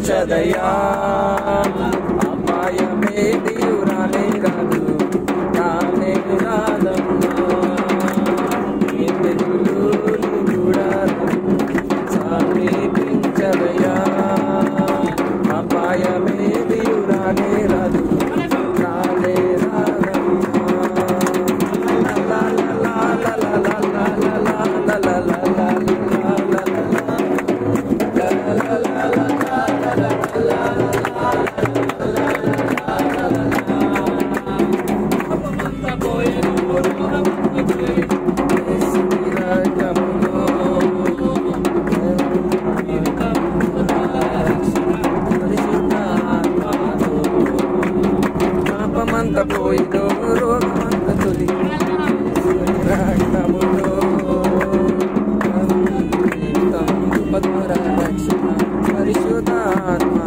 చదయా అపాయమే తీవ్రాలే కాదు నానే రాదమ్మా కూడా సమీపించదయా అపాయమే తీవ్రాలే రాదు నానే రాదమ్మా పోయిదో రోగమంత తొలి రక్తములో మధుర రక్షణ పరిశుద్ధాత్మ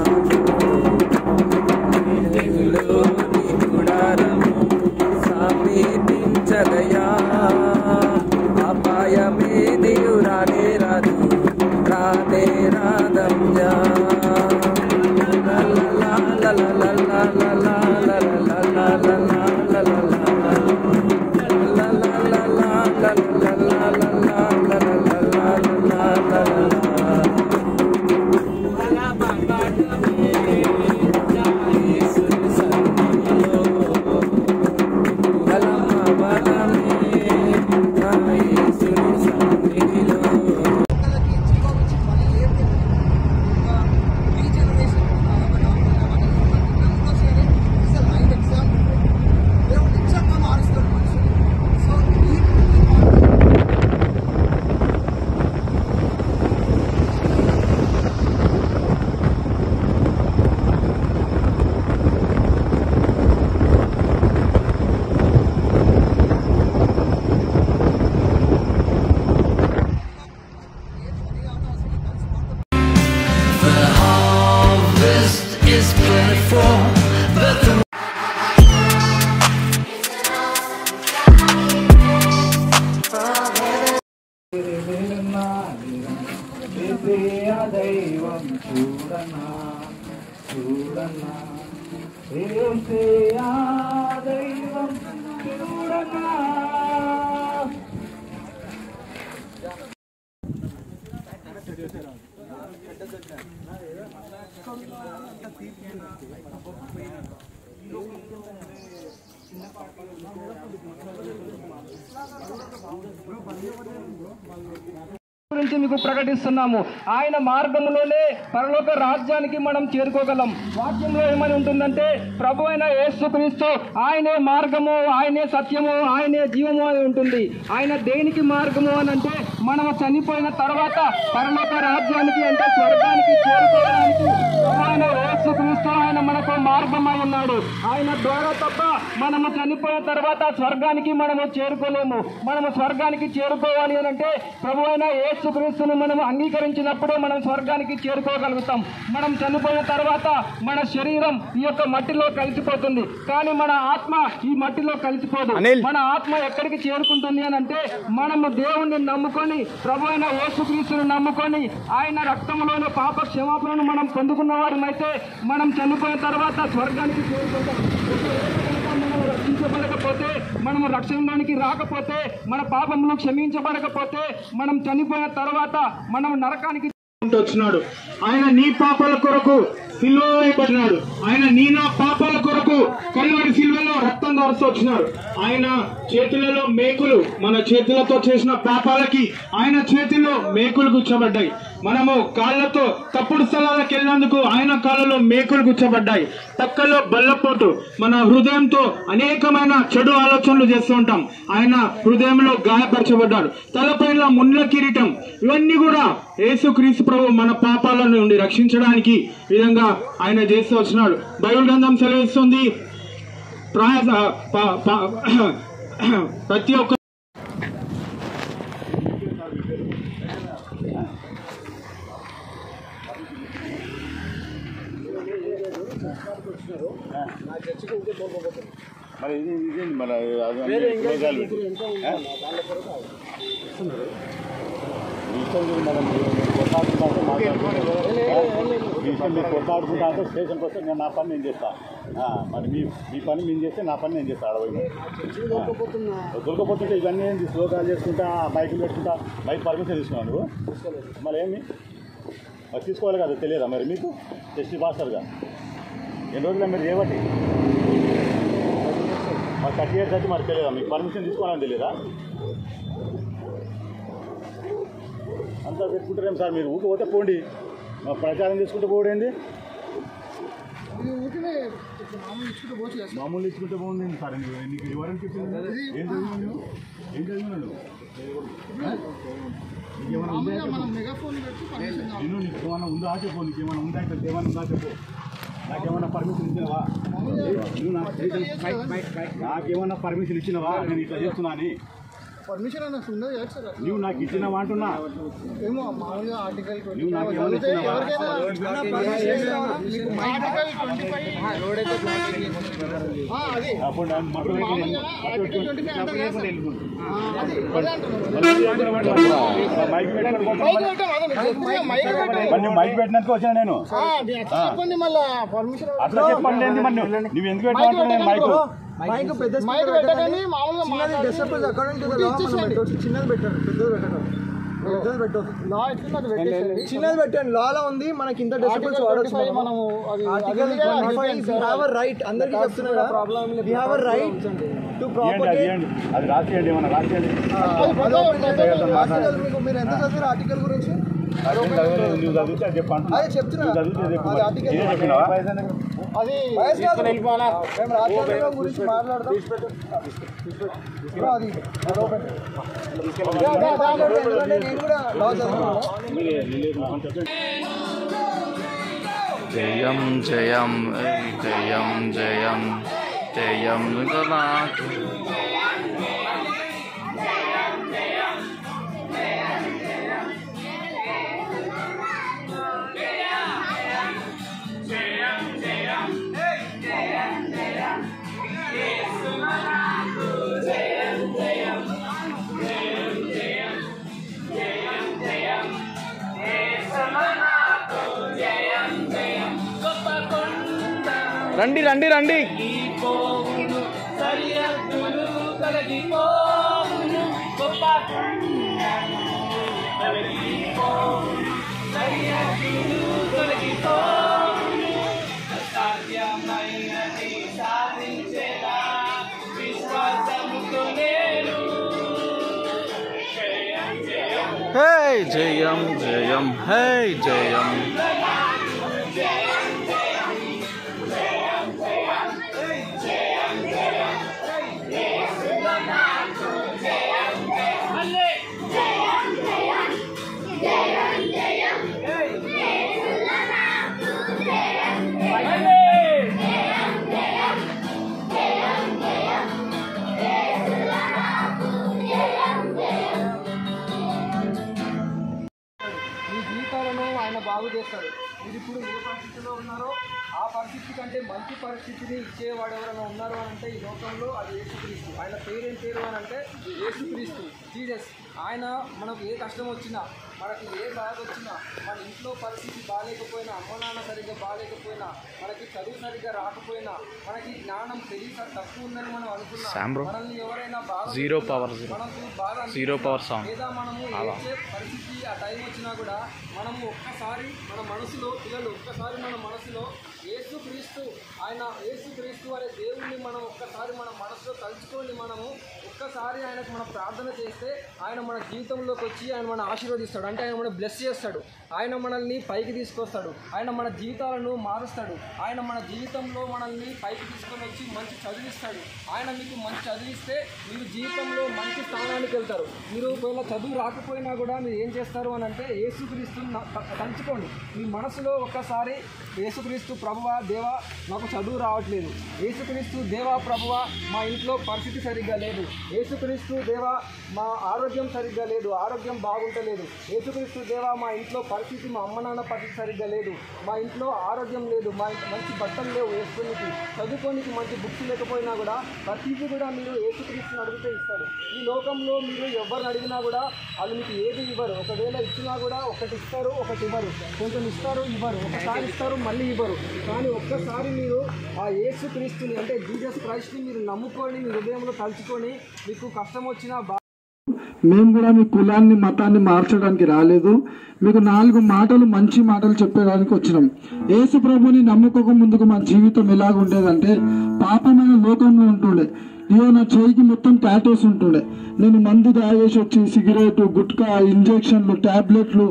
గుడారము సమీపించదయా అపాయమే దేవురానే రాదు రానే రాదమ్యా దైవం చూడనా చూడనా దైవం చూడనా గురించి మీకు ప్రకటిస్తున్నాము. ఆయన మార్గంలోనే పరలోక రాజ్యానికి మనం చేరుకోగలం. వాక్యంలో ఏమని ఉంటుందంటే ప్రభు అయిన యేసుక్రీస్తు ఆయనే మార్గము, ఆయనే సత్యము, ఆయనే జీవము అని ఉంటుంది. ఆయన దేనికి మార్గము అని అంటే మనం చనిపోయిన తర్వాత పరలోక రాజ్యానికి అంటే స్వర్గానికి చేరుకోవడానికి ఆయన యేసుక్రీస్తు ఆయన మనకు మార్గమై ఉన్నాడు. ఆయన ద్వారా తప్ప మనము చనిపోయిన తర్వాత స్వర్గానికి మనము చేరుకోలేము. మనము స్వర్గానికి చేరుకోవాలి అని అంటే ప్రభు అయిన యేసుక్రీస్తును మనం అంగీకరించినప్పుడే మనం స్వర్గానికి చేరుకోగలుగుతాం. మనం చనిపోయిన తర్వాత మన శరీరం ఈ యొక్క మట్టిలో కలిసిపోతుంది, కానీ మన ఆత్మ ఈ మట్టిలో కలిసిపోదు. మన ఆత్మ ఎక్కడికి చేరుకుంటుంది అని అంటే మనము దేవుణ్ణి నమ్ముకొని ప్రభు అయిన యేసుక్రీస్తును నమ్ముకొని ఆయన రక్తంలోని పాప క్షమాపణను మనం పొందుకున్న వారమైతే మనం చనిపోయిన తర్వాత స్వర్గానికి చేరుకుంటాం. మనం రక్షించబడకపోతే, మనము రక్షణలోనికి రాకపోతే, మన పాపములు క్షమించబడకపోతే మనం చనిపోయిన తర్వాత మనం నరకానికి వచ్చినాడు. ఆయన నీ పాపాల కొరకు సిలువ వేయబడినాడు. ఆయన నీ నా పాపాల కొరకు కల్వరి సిలువలో రక్తం దారుస్తూ వచ్చినాడు. ఆయన చేతులలో మేకులు, మన చేతులతో చేసిన పాపాలకి ఆయన చేతుల్లో మేకులు గుచ్చబడ్డాయి. మనము కాళ్ళతో తప్పుడు స్థలాలకు వెళ్ళినందుకు ఆయన కాళ్ళలో మేకులు గుచ్చబడ్డాయి, పక్కలో బల్లపోటు. మన హృదయంతో అనేకమైన చెడు ఆలోచనలు చేస్తూ ఉంటాం. ఆయన హృదయంలో గాయపరచబడ్డాడు, తలపైన ముళ్ళ కిరీటం. ఇవన్నీ కూడా యేసుక్రీస్తు ప్రభు మన పాపాల నుండి రక్షించడానికి విధంగా ఆయన చేస్తూ వచ్చినాడు. బైబిల్ గ్రంథం సెలవిస్తుంది, ప్రతి ఒక్క మరి ఇదేంటి మన కొట్లాడుకుంటా అంటే స్టేషన్కి వస్తే నేను నా పని నేను చేస్తాను. మరి మీ పని మేము చేస్తే నా పని నేను చేస్తాను. అడవి దొరకపోతుంటే ఇవన్నీ ఏంటి శ్లోకాలు చేసుకుంటా, బైకులు పెట్టుకుంటా. బైక్ పర్మిషన్ తీసుకున్నాను నువ్వు, మరి ఏమి మరి తీసుకోవాలి కదా, తెలియదా మరి మీకు? టెస్ట్ పాస్టర్గా ఎన్ని రోజులు మీరు చేయబట్టి మరి 30 years అయితే మరి తెలియదా మీకు? పర్మిషన్ తీసుకోవాలని తెలియదా? అంతా పెట్టుకుంటారేం సార్ మీరు? ఊరికి పోతే పోండి, మా ప్రచారం చేసుకుంటూ పోడేంది? మామూలు ఇచ్చుకుంటే బాగుంది సార్. నీకు ఎవరైనా చెప్పింది? ఏం చదివినా నువ్వు? ఏం చదివినా నువ్వు? నీకేమైనా ఉందా చెప్పు. నేను నీకు ఏమైనా ఉందా చెప్పు. నీకేమైనా ఉందా ఇక్కడ ఏమైనా ఉందా చెప్పు. నాకేమన్నా పర్మిషన్ ఇచ్చినవా? నాకేమన్నా పర్మిషన్ ఇచ్చినవా? నేను ఇట్లా చేస్తున్నా అని పర్మిషన్ నువ్వు నాకు ఇచ్చినవా అంటున్నా. ఏమో మామూలుగా ఆర్టికల్ నువ్వు నాకు ఏమైనా ఇచ్చినవా? అప్పుడు మైక్ పెట్టినాక వచ్చినా నేను. చెప్పండి మళ్ళీ పర్మిషన్ అట్లా చెప్పండి. మరి నువ్వు ఎందుకు పెట్టినా మైక్? మైక్ పెట్టగానే మామూలుగా చిన్నది పెట్టండి, పెద్దది పెట్టండి. చిన్నది పెట్టండి. లాలో ఉంది మనకి ఇంత డెసిబెల్స్ వాడొచ్చు. రైట్ అందరికీ చెప్తున్నా, రైట్ టు ప్రాపగేట్. అది రాసేయండి, ఏమన్నా రాసేయండి. మీరు ఎంత చదివారు ఆర్టికల్ గురించి? నువ్వు చదివితే అది చెప్పండి. అదే చెప్తున్నా, అది రాజ్యాంగం గురించి మాట్లాడదాం. అది నేను కూడా లా చదువుకున్నాను. జయం జయం జయం జయం జయం నాకు రండి రండి రండి. హే జయం జయం హే జయం. మీ జీవితాలను ఆయన బాగు చేస్తాడు. మీరు ఇప్పుడు ఏ పరిస్థితిలో ఉన్నారో ఆ పరిస్థితి కంటే మంచి పరిస్థితిని ఇచ్చేవాడు ఎవరైనా ఉన్నారు అని అంటే ఈ లోకంలో అది యేసుక్రీస్తు. ఆయన పేరేం పేరు అని అంటే యేసుక్రీస్తు, జీసస్. ఆయన మనకు ఏ కష్టం వచ్చినా, మనకి ఏ బాధ వచ్చినా, మన ఇంట్లో పరిస్థితి బాగాలేకపోయినా, అమ్మ నాన్న సరిగ్గా బాగాలేకపోయినా, మనకి చదువు సరిగ్గా రాకపోయినా, మనకి జ్ఞానం తెలియక తక్కువ ఉందని మనం అనుకున్నా, మనల్ని ఎవరైనా బాధ మనకు బాధ లేదా మనము ఏడ్చే పరిస్థితి ఆ టైం వచ్చినా కూడా మనము ఒక్కసారి మన మనసులో పిల్లలు ఒక్కసారి మన మనసులో యేసుక్రీస్తు, ఆయన యేసుక్రీస్తు అనే దేవుణ్ణి మనం ఒక్కసారి మన మనసులో తలుచుకోండి. మనము ఒక్క ఒక్కసారి ఆయనకు మనం ప్రార్థన చేస్తే ఆయన మన జీవితంలోకి వచ్చి ఆయన మన ఆశీర్వదిస్తాడు. అంటే ఆయన మనం బ్లెస్ చేస్తాడు, ఆయన మనల్ని పైకి తీసుకొస్తాడు, ఆయన మన జీవితాలను మారుస్తాడు, ఆయన మన జీవితంలో మనల్ని పైకి తీసుకొని వచ్చి మంచి చదివిస్తాడు. ఆయన మీకు మంచి చదివిస్తే మీరు జీవితంలో మంచి స్థానానికి వెళ్తారు. మీరు ఒకవేళ చదువు రాకపోయినా కూడా మీరు ఏం చేస్తారు అని అంటే యేసుక్రీస్తుని తలుచుకోండి. మీ మనసులో ఒక్కసారి యేసుక్రీస్తు ప్రభువా దేవా నాకు చదువు రావట్లేదు, యేసుక్రీస్తు దేవా ప్రభువా మా ఇంట్లో పరిస్థితి సరిగ్గా లేదు, యేసుక్రీస్తు దేవా మా ఆరోగ్యం సరిగ్గా లేదు, ఆరోగ్యం బాగుంటలేదు, యేసుక్రీస్తు దేవా మా ఇంట్లో పరిస్థితి మా అమ్మ నాన్న పరిస్థితి సరిగ్గా లేదు, మా ఇంట్లో ఆరోగ్యం లేదు, మా మంచి బట్టలు లేవు వేసుకోనికి, చదువుకోనికి మంచి బుక్స్ లేకపోయినా కూడా ప్రతిదీ కూడా మీరు యేసుక్రీస్తుని అడిగితే ఇస్తాడు. ఈ లోకంలో మీరు ఎవరిని అడిగినా కూడా వాళ్ళు మీకు ఏది ఇవ్వరు. ఒకవేళ ఇచ్చినా కూడా ఒకటి ఇస్తారు, ఒకటి ఇవ్వరు, కొంచెం ఇస్తారు ఇవ్వరు, ఒకసారి ఇస్తారు మళ్ళీ ఇవ్వరు. కానీ ఒక్కసారి మీరు ఆ యేసుక్రీస్తుని అంటే జీసస్ క్రైస్ట్ని మీరు నమ్ముకొని మీ హృదయంలో తలుచుకొని మీకు కష్టం వచ్చినా మేము కూడా మీ కులాన్ని మతాన్ని మార్చడానికి రాలేదు. మీకు 4 మాటలు మంచి మాటలు చెప్పడానికి వచ్చినాం. యేసు ప్రభుని నమ్ముకోక ముందుకు మా జీవితం ఎలాగ ఉండేదంటే పాపమైన లోకంలో ఉంటుండే. ఇయో నా చేయికి మొత్తం టాటోస్ ఉంటుండే. నేను మందు తాగేసి వచ్చి సిగరెట్, గుట్కా, ఇంజెక్షన్లు, టాబ్లెట్లు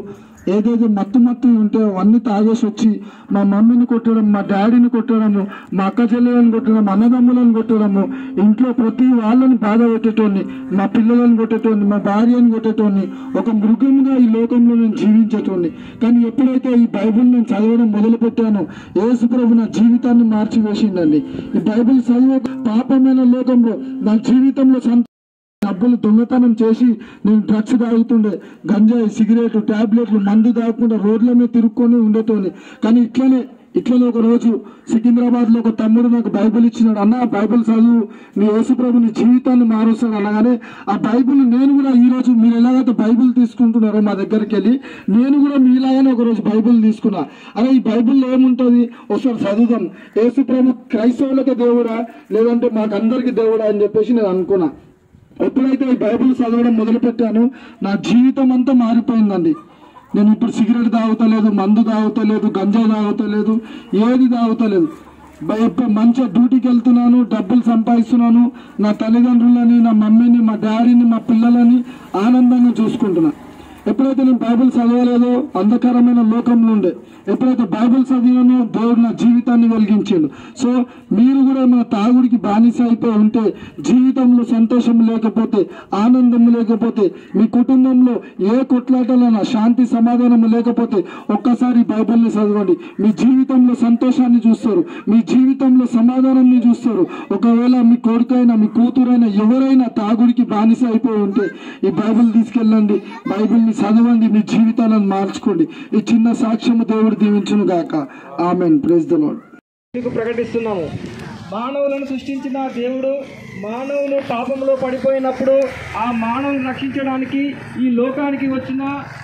ఏదైతే మత్తు ఉంటే అవన్నీ తాగేసి వచ్చి మా మమ్మీని కొట్టడం, మా డాడీని కొట్టడము, మా అక్క చెల్లెలను కొట్టడం, అన్నదమ్ములను కొట్టడము, ఇంట్లో ప్రతి వాళ్ళని బాధ పెట్టేటోని, మా పిల్లలను కొట్టేటోని, మా భార్యను కొట్టేటోని, ఒక మృగంగా ఈ లోకంలో నేను జీవించేటోని. కానీ ఎప్పుడైతే ఈ బైబిల్ నేను చదవడం మొదలు పెట్టానో యేసు ప్రభు నా జీవితాన్ని మార్చివేసిందండి. ఈ బైబిల్ చదివే పాపమైన లోకంలో నా జీవితంలో డబ్బులు దొంగతనం చేసి నేను డ్రగ్స్ తాగుతుండే, గంజాయి, సిగరెట్, టాబ్లెట్లు, మందు తాగకుండా రోడ్ల మీద తిరుక్కొని ఉండేటోని. కానీ ఇట్లనే ఒక రోజు సికింద్రాబాద్ లో ఒక తమ్ముడు నాకు బైబిల్ ఇచ్చినాడు. అన్న బైబిల్ చదువు, నీ యేసుప్రభు నీ జీవితాన్ని మారుస్తాడు అనగానే ఆ బైబిల్ నేను కూడా ఈ రోజు మీరు ఎలాగైతే బైబిల్ తీసుకుంటున్నారో మా దగ్గరికి వెళ్ళి నేను కూడా మీలాగానే ఒక రోజు బైబిల్ తీసుకున్నా. అలా ఈ బైబిల్లో ఏముంటది ఒకసారి చదువుదాం, యేసుప్రభు క్రైస్తవులకే దేవుడా లేదంటే మాకందరికి దేవుడా అని చెప్పేసి నేను అనుకున్నా. ఎప్పుడైతే ఈ బైబిల్ చదవడం మొదలు పెట్టానో నా జీవితం అంతా మారిపోయిందండి. నేను ఇప్పుడు సిగరెట్ తాగుతలేదు, మందు తాగుతలేదు, గంజాయి తాగుతలేదు, ఏది తాగుతలేదు. మంచిగా డ్యూటీకి వెళ్తున్నాను, డబ్బులు సంపాదిస్తున్నాను, నా తల్లిదండ్రులని, నా మమ్మీని, మా డాడీని, మా పిల్లలని ఆనందంగా చూసుకుంటున్నా. ఎప్పుడైతే నేను బైబిల్ చదవలేదో అంధకారమైన లోకంలో ఉండే, ఎప్పుడైతే బైబిల్ చదివానో దేవుడు నా జీవితాన్ని వెలిగించాడు. సో మీరు కూడా మన తాగుడికి బానిస అయిపోయి ఉంటే, జీవితంలో సంతోషం లేకపోతే, ఆనందం లేకపోతే, మీ కుటుంబంలో ఏ కొట్లాటలైనా శాంతి సమాధానం లేకపోతే ఒక్కసారి బైబిల్ని చదవండి. మీ జీవితంలో సంతోషాన్ని చూస్తారు, మీ జీవితంలో సమాధానాన్ని చూస్తారు. ఒకవేళ మీ కొడుకైనా మీ కూతురైనా ఎవరైనా తాగుడికి బానిస అయిపోయి ఉంటే ఈ బైబిల్ తీసుకెళ్ళండి, బైబిల్ని చదవండి, మీ జీవితాలను మార్చుకోండి. ఈ చిన్న సాక్ష్యము దేవుడు దీవించును గాక. ఆమేన్. Praise the Lord. మీకు ప్రకటిస్తున్నాము, మానవులను సృష్టించిన దేవుడు మానవులు పాపంలో పడిపోయినప్పుడు ఆ మానవుని రక్షించడానికి ఈ లోకానికి వచ్చిన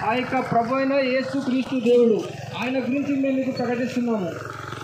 ఆ యొక్క ప్రభు అయిన యేసుక్రీస్తు దేవుడు, ఆయన గురించి మేము మీకు ప్రకటిస్తున్నాము.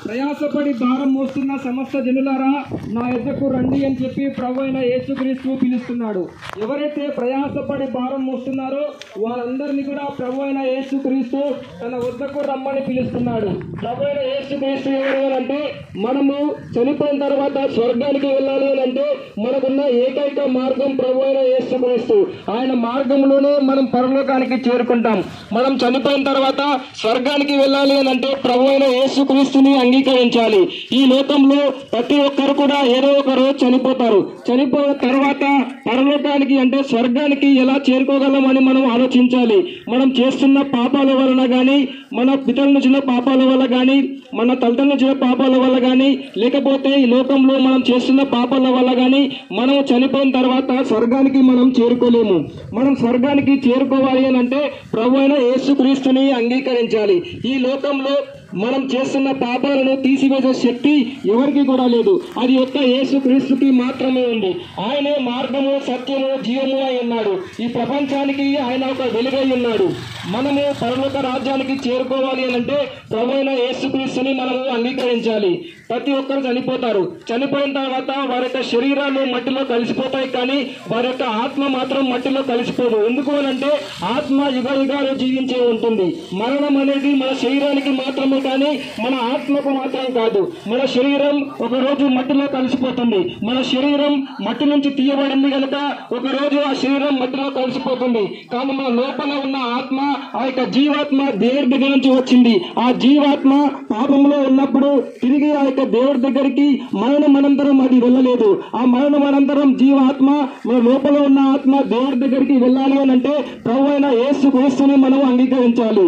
ప్రయాసపడి భారం మోస్తున్న సమస్త జనులారా నా యొద్దకు రండి అని చెప్పి ప్రభు అయిన యేసుక్రీస్తు పిలుస్తున్నాడు. ఎవరైతే ప్రయాసపడి భారం మోస్తున్నారో వారందరినీ కూడా ప్రభు అయిన యేసుక్రీస్తు తన వద్దకు రమ్మని పిలుస్తున్నాడు. ప్రభు అయిన యేసుక్రీస్తు ఎవరు అంటే మనము చనిపోయిన తర్వాత స్వర్గానికి వెళ్ళాలి అని అంటే మనకున్న ఏకైక మార్గం ప్రభు అయిన యేసుక్రీస్తు. ఆయన మార్గంలోనే మనం పరలోకానికి చేరుకుంటాం. మనం చనిపోయిన తర్వాత స్వర్గానికి వెళ్ళాలి అని అంటే ప్రభు అయిన యేసుక్రీస్తుని అంగీకరించాలి. ఈ లోకంలో ప్రతి ఒక్కరు కూడా ఏదో ఒక రోజు చనిపోతారు. చనిపోయిన తర్వాత పరలోకానికి అంటే స్వర్గానికి ఎలా చేరుకోగలమని మనం ఆలోచించాలి. మనం చేస్తున్న పాపాల వలన కానీ, మన పితరుల నుంచి పాపాల వల్ల కానీ, మన తల్లిదండ్రుల నుంచి పాపాల వల్ల కానీ, లేకపోతే ఈ లోకంలో మనం చేస్తున్న పాపాల వల్ల కానీ మనం చనిపోయిన తర్వాత స్వర్గానికి మనం చేరుకోలేము. మనం స్వర్గానికి చేరుకోవాలి అని అంటే ప్రభు అయిన యేసుక్రీస్తుని అంగీకరించాలి. ఈ లోకంలో మనం చేస్తున్న పాపాలను తీసివేసే శక్తి ఎవరికి కూడా లేదు. అది ఒక్క యేసుక్రీస్తుకి మాత్రమే ఉంది. ఆయనే మార్గము, సత్యము, జీవము అయి ఉన్నాడు. ఈ ప్రపంచానికి ఆయన ఒక వెలుగై ఉన్నాడు. మనము పరలోక రాజ్యానికి చేరుకోవాలి అని అంటే ప్రభు అయిన యేసుక్రీస్తుని మనము అంగీకరించాలి. ప్రతి ఒక్కరు చనిపోతారు. చనిపోయిన తర్వాత వారి యొక్క శరీరాలు మట్టిలో కలిసిపోతాయి, కానీ వారి యొక్క ఆత్మ మాత్రం మట్టిలో కలిసిపోదు. ఎందుకు అంటే ఆత్మ యుగ యుగాలు జీవించే ఉంటుంది. మరణం అనేది మన శరీరానికి మాత్రమే కానీ మన ఆత్మకు మాత్రం కాదు. మన శరీరం ఒక రోజు మట్టిలో కలిసిపోతుంది. మన శరీరం మట్టి నుంచి తీయబడింది కనుక ఒక రోజు ఆ శరీరం మట్టిలో కలిసిపోతుంది. కానీ మన లోపల ఉన్న ఆత్మ, ఆ యొక్క జీవాత్మ దేవుడి దగ్గర నుంచి వచ్చింది. ఆ జీవాత్మ పాపంలో ఉన్నప్పుడు తిరిగి ఆ యొక్క దేవుడి దగ్గరికి మరణమనంతరం అది వెళ్ళలేదు. ఆ మరణమనంతరం జీవాత్మ మన లోపల ఉన్న ఆత్మ దేవుడి దగ్గరికి వెళ్ళాలి అని అంటే ప్రభువైన యేసుక్రీస్తుని మనం అంగీకరించాలి.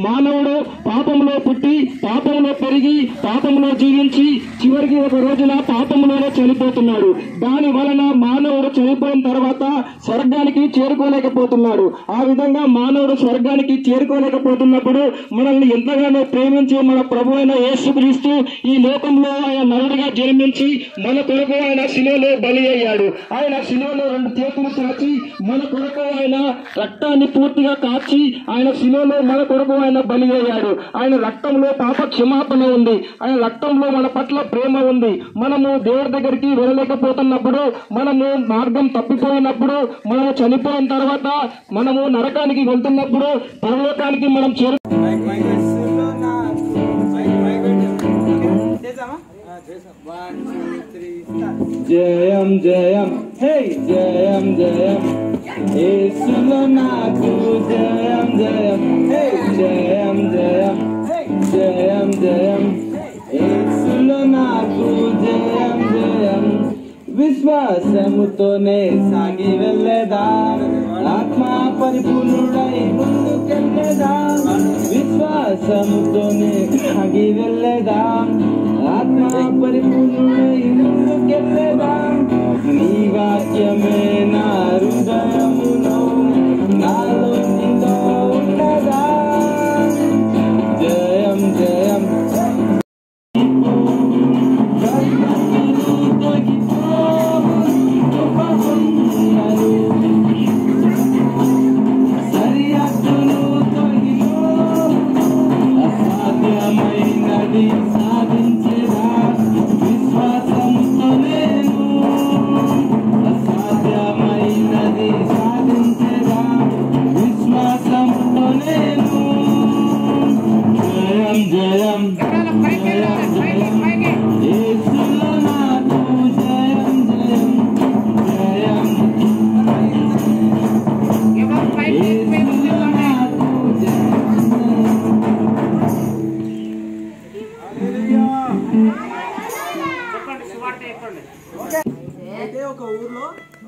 మానవుడు పాపంలో పుట్టి, పాపంలో పెరిగి, పాపంలో జీవించి చివరికి ఒక రోజున పాపంలోనే చనిపోతున్నాడు. దాని వలన మానవుడు చనిపోయిన తర్వాత స్వర్గానికి చేరుకోలేకపోతున్నాడు. ఆ విధంగా మానవుడు స్వర్గానికి చేరుకోలేకపోతున్నప్పుడు మనల్ని ఎంతగానో ప్రేమించి మన ప్రభు అయిన యేసుక్రీస్తు ఈ లోకంలో ఆయన నరుడిగా జన్మించి మన కొరకు ఆయన శిలువలో బలి అయ్యాడు. ఆయన శిలువలో 2 చేతులు చాచి మన కొరకు ఆయన రక్తాన్ని పూర్తిగా కాచి ఆయన శిలువలో మన కొరకు ఆయన బలి అయ్యాడు. ఆయన రక్తంలో పాప క్షమాపణ ఉంది. ఆయన రక్తంలో మన పట్ల ప్రేమ ఉంది. మనము దేవుడి దగ్గరికి వెళ్ళలేకపోతున్నప్పుడు, మనము మార్గం తప్పిపోయినప్పుడు, మనము చనిపోయిన తర్వాత మనము నరకానికి వెళ్తున్నప్పుడు పరలోకానికి మనం జయం జయం హే జయం జయం యేసులో నాకు జయం జయం హే జయం జయం జయం జయం యేసులో నాకు జయం జయం విశ్వాసముతోనే సాగి వెళ్ళేదా, ఆత్మ పరిపూర్ణుడై ముందుకెళ్ళేదా. విశ్వాసముతోనే సాగి వెళ్ళేదా, ఆత్మ పరిపూర్ణుడై ముందుకెళ్ళేదా. నీ వాక్యమే నా హృదయములో నాలో నీలో ఉన్నదా. జయం జయం సరిహద్దులు తొలగిలో అసాధ్యమైనది సాధించేదా. విశ్వాసంతో నేను అసాధ్యమైనది సాధించేదా. విశ్వాసంతో నేను జయం జయం జయం జయం యేసులో నాకు జయం జయం జయం యేసులో నాకు అయితే ఒక ఊర్లో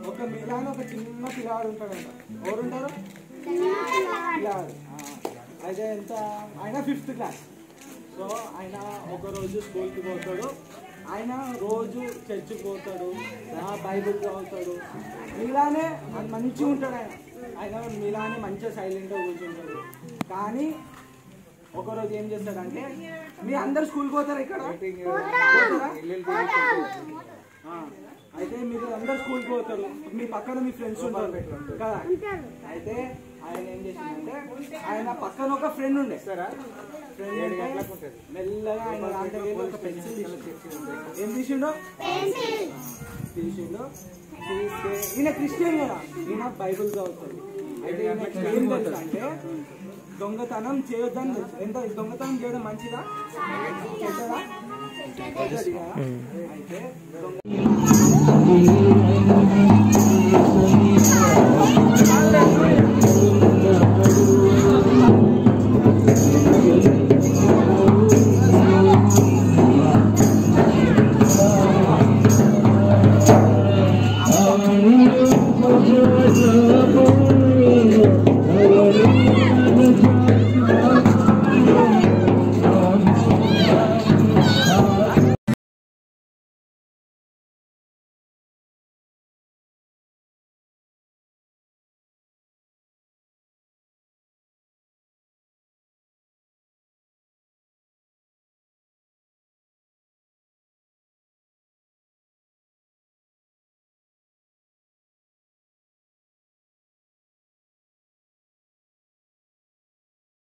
ఒక మిలాన్ ఒక చిన్న పిల్లవాడు ఉంటాడంట. ఎవరుంటారు? పిల్లవాడు. అయితే ఎంత ఆయన 5th క్లాస్. సో ఆయన ఒకరోజు స్కూల్కి పోతాడు. ఆయన రోజు చర్చికి పోతాడు, బైబిల్ చదువుతాడు. మీలానే మంచిగా ఉంటాడు. ఆయన మీలానే మంచిగా సైలెంట్గా కూర్చుంటాడు. కానీ ఒకరోజు ఏం చేస్తాడంటే, మీ అందరు స్కూల్కి పోతారా? ఇక్కడ అయితే మీరు అందరు స్కూల్కి పోతారు, మీ పక్కన మీ ఫ్రెండ్స్ ఉంటారు కదా. అయితే ఆయన ఏం చేసిందంటే, ఆయన పక్కన ఒక ఫ్రెండ్ ఉండే మెల్లగా ఆయన దాంట్లో ఒక పెన్సిల్ ఏం తీసిండో తీస్తే ఈయన క్రిస్టియన్ కదా, ఈయన బైబుల్ చదువుతాడు. అయితే ఈయన ఏం తెలుసు అంటే, దొంగతనం చేయొద్దని తెలుసు. ఎంత దొంగతనం చేయడం మంచిదా చెడ్డదా? చెడ్డది కదా. అయితే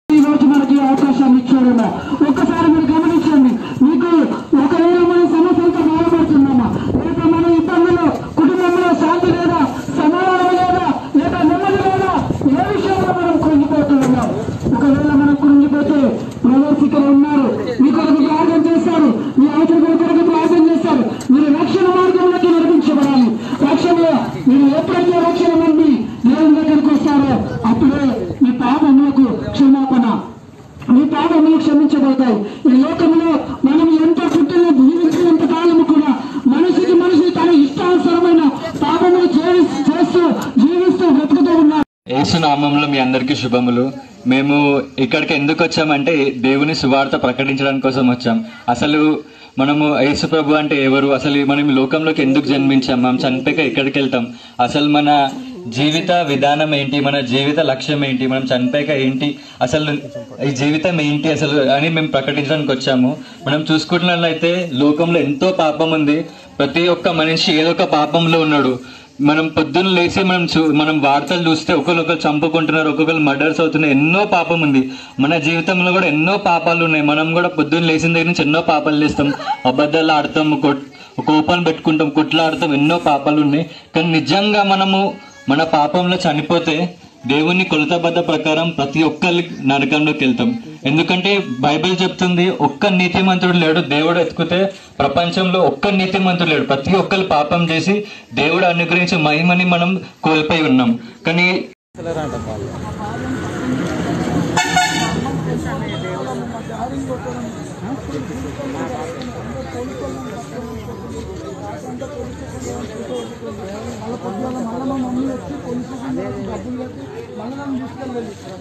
ఈరోజు మనకి అవకాశాన్ని ఇచ్చారేమో ఒక్కసారి మీరు గమనించండి. మీకు ఒకవేళ మన సమస్యలతో బాధపడుతున్నామా, లేక మన ఇబ్బందులు, కుటుంబంలో శాంతి లేదా, సమాధానం లేదా, లేక నెమ్మది లేదా, ఏ విషయంలో మనం కృంగిపోతున్నాం? ఒకవేళ మనం కృంగిపోతే ప్రవేశికలు ఉన్న యేసు నామంలో మీ అందరికీ శుభములు. మేము ఇక్కడికి ఎందుకు వచ్చామంటే దేవుని సువార్త ప్రకటించడానికి కోసం వచ్చాం. అసలు మనము యేసు ప్రభు అంటే ఎవరు, అసలు మనం ఈ లోకంలోకి ఎందుకు జన్మించాం, మనం చనిపోయాక ఎక్కడికి వెళ్తాం, అసలు మన జీవిత విధానం ఏంటి, మన జీవిత లక్ష్యం ఏంటి, మనం చనిపోయాక ఏంటి, అసలు ఈ జీవితం ఏంటి అసలు అని మేము ప్రకటించడానికి వచ్చాము. మనం చూసుకుంటున్నట్లయితే లోకంలో ఎంతో పాపం ఉంది. ప్రతి ఒక్క మనిషి ఏదో ఒక పాపంలో ఉన్నాడు. మనం పొద్దున్న లేచి మనం వార్తలు చూస్తే ఒకరు చంపుకుంటున్నారు, ఒక్కొక్కరు మర్డర్స్ అవుతున్నాయి. ఎన్నో పాపం ఉంది. మన జీవితంలో కూడా ఎన్నో పాపాలు ఉన్నాయి. మనం కూడా పొద్దున్న లేచిన దగ్గర నుంచి ఎన్నో పాపాలు చేస్తాం, అబద్ధాలు ఆడతాం, కోపాన్ని పెట్టుకుంటాం, కొట్లాడతాం, ఎన్నో పాపాలు ఉన్నాయి. కానీ నిజంగా మనము మన పాపంలో చనిపోతే దేవుని కొలతబద్ధ ప్రకారం ప్రతి ఒక్కరి నరకంలోకి వెళ్తాం. ఎందుకంటే బైబిల్ చెప్తుంది ఒక్క నీతిమంతుడు లేడు. దేవుడు ఎత్తుకుతే ప్రపంచంలో ఒక్క నీతిమంతుడు లేడు. ప్రతి ఒక్కరు పాపం చేసి దేవుడు అనుగ్రహించే మహిమని మనం కోల్పోయి ఉన్నాం. కానీ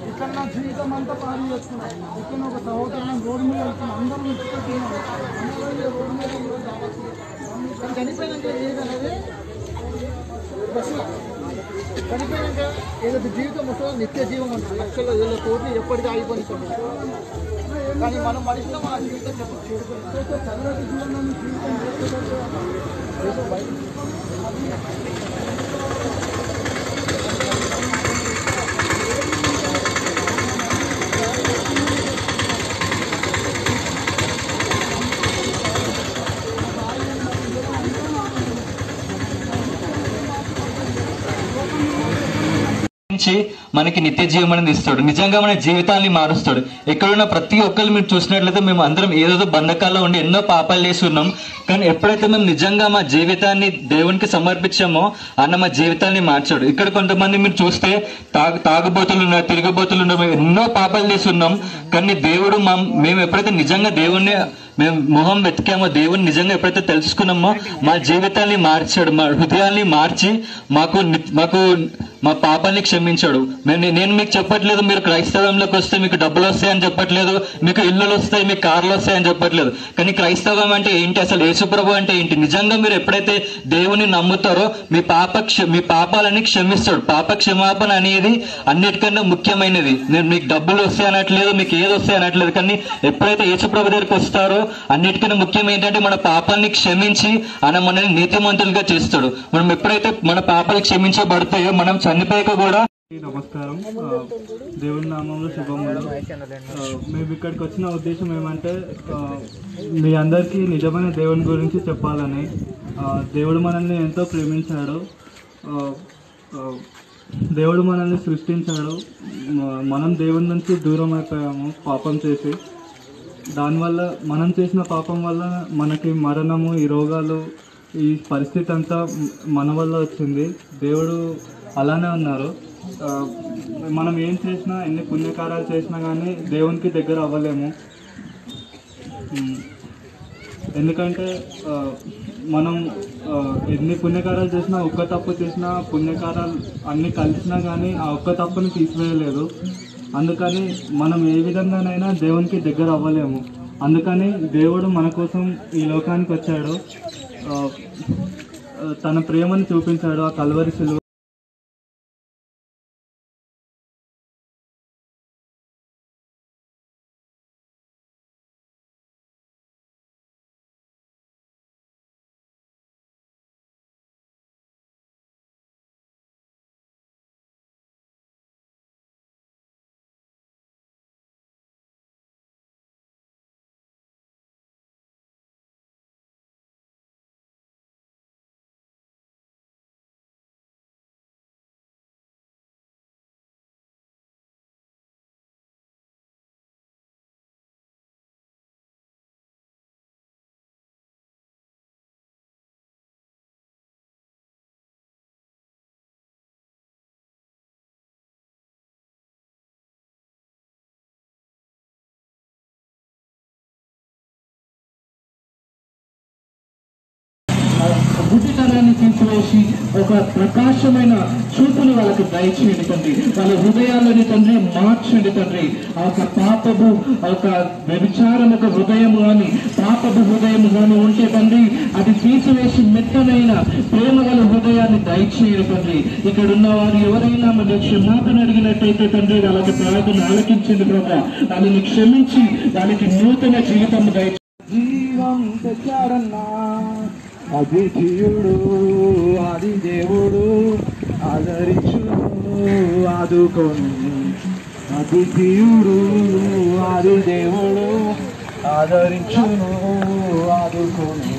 ఇక్కడ నా జీవితం అంతా పాడు చేసుకున్నాను. ఇక్కడ ఒక సహోదరులను రోడ్డు మీద వెళ్తున్నాను, అందరూ విడిచిపెట్టున్నాను. రోడ్డు మీద చనిపోయినాక ఏదనేది చనిపోయినాక ఏదైతే జీవితం ఉంటుందో నిత్య జీవం ఉంటుంది. లక్షల్లో 1,000 కోట్లు ఎప్పటికీ ఆగిపోతుంది. కానీ మనం మనిషిలో మన జీవితం చల్లటి జీవనాన్ని మనకి నిత్య జీవం అనేది ఇస్తాడు. నిజంగా మన జీవితాన్ని మారుస్తాడు. ఎక్కడున్న ప్రతి ఒక్కరు మీరు చూసినట్లయితే మేము అందరం ఏదో బంధకాల్లో ఉండి ఎన్నో పాపాలు చేసి ఉన్నాం. కానీ ఎప్పుడైతే మేము నిజంగా మా జీవితాన్ని దేవునికి సమర్పించామో అన్న మా జీవితాన్ని మార్చాడు. ఇక్కడ కొంతమంది మీరు చూస్తే తాగుబోతులు ఉన్నారు, తిరుగుబోతులు ఉన్నారు, మేము ఎన్నో పాపాలు చేసి ఉన్నాం. కానీ దేవుడు మేము ఎప్పుడైతే నిజంగా దేవుణ్ణి మేము మొహం వెతికామో, దేవుని నిజంగా ఎప్పుడైతే తెలుసుకున్నామో మా జీవితాన్ని మార్చాడు. మా హృదయాన్ని మార్చి మాకు మా పాపాన్ని క్షమించాడు. నేను మీకు చెప్పట్లేదు మీరు క్రైస్తవంలోకి వస్తే మీకు డబ్బులు వస్తాయని చెప్పట్లేదు, మీకు ఇల్లులు వస్తాయి, మీకు కార్లు వస్తాయని చెప్పట్లేదు. కానీ క్రైస్తవం అంటే ఏంటి, అసలు యేసుప్రభు అంటే ఏంటి? నిజంగా మీరు ఎప్పుడైతే దేవుని నమ్ముతారో మీ పాపాలని క్షమిస్తాడు. పాప క్షమాపణ అనేది అన్నిటికన్నా ముఖ్యమైనది. నేను మీకు డబ్బులు వస్తాయి అనట్లేదు, మీకు ఏది వస్తాయి అనట్లేదు. కానీ ఎప్పుడైతే యేసుప్రభు దగ్గరికి వస్తారో అన్నిటికన్నా ముఖ్యం ఏంటంటే మన పాపాన్ని క్షమించి ఆయన మనల్ని నీతిమంతులుగా చేస్తాడు. మనం ఎప్పుడైతే మన పాపాలు క్షమించబడతాయో మనం చనిపోయాక కూడా. నమస్కారం, దేవుని నామంలో శుభములు. మేము ఇక్కడికి వచ్చిన ఉద్దేశం ఏమంటే మీ అందరికీ నిజమైన దేవుని గురించి చెప్పాలని. దేవుడు మనల్ని ఎంతో ప్రేమించాడు, దేవుడు మనల్ని సృష్టించాడు. మనం దేవుని నుంచి దూరం అయిపోయాము పాపం చేసి. దానివల్ల మనం చేసిన పాపం వల్ల మనకి మరణము, ఈ రోగాలు, ఈ పరిస్థితి అంతా మన వల్ల వచ్చింది. దేవుడు అలానే ఉన్నారు. మనం ఏం చేసినా, ఎన్ని పుణ్యకార్యాలు చేసినా కానీ దేవునికి దగ్గర అవ్వలేము. ఎందుకంటే మనం ఎన్ని పుణ్యకార్యాలు చేసినా, ఒక్క తప్పు చేసినా, పుణ్యకార్యాలు అన్నీ కలిసినా కానీ ఆ ఒక్క తప్పుని తీసివేయలేదు. అందుకని మనం ఏ విధంగానైనా దేవునికి దగ్గర అవ్వలేము. అందుకని దేవుడు మన కోసం ఈ లోకానికి వచ్చాడు, తన ప్రేమను చూపించాడు ఆ కల్వరి శిలువ. గుడ్డితనాన్ని తీసివేసి ఒక ప్రకాశమైన చూపుని వాళ్ళకి దయచేయండి తండ్రి. వాళ్ళ హృదయాలని తండ్రి మార్చండి తండ్రి. ఆ యొక్క పాపపు ఆ యొక్క వ్యభిచారం ఒక హృదయము కానీ పాపపు హృదయము కానీ ఉంటే తండ్రి అది తీసివేసి మెత్తనైన ప్రేమ గల హృదయాన్ని దయచేయండి తండ్రి. ఇక్కడ ఉన్న వారు ఎవరైనా మన క్షమాపణ అడిగినట్టయితే తండ్రి వాళ్ళకి ప్రార్థన ఆలకించండి ప్రభా. వాళ్ళని క్షమించి వాళ్ళకి నూతన జీవితం దయచేయండి. జీవం తెచ్చాడన్నా అద్వితీయుడు ఆది దేవుడు ఆదరించును ఆదుకొని. అద్వితీయుడు ఆది దేవుడు ఆదరించును ఆదుకొని.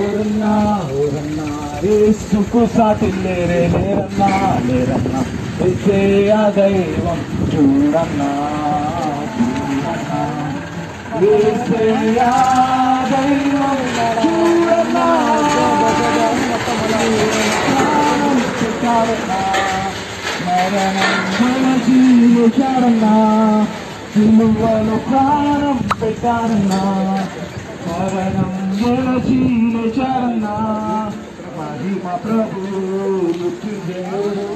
ఓరన్నా ఓరన్నా యేసుకు సాటి లేరే లేరన్నా లేరన్నా ఇచ్చే ఆ దైవం చూడన్నా చూడన్నా యేసయ్యా దైవం చూడన్నా మరణం జీవించాడన్నా సిలువలో ప్రాణం పెట్టాడన్నా మరణం జీవించాడన్నా మహిమ ప్రభు మృత్యుంజయుడు.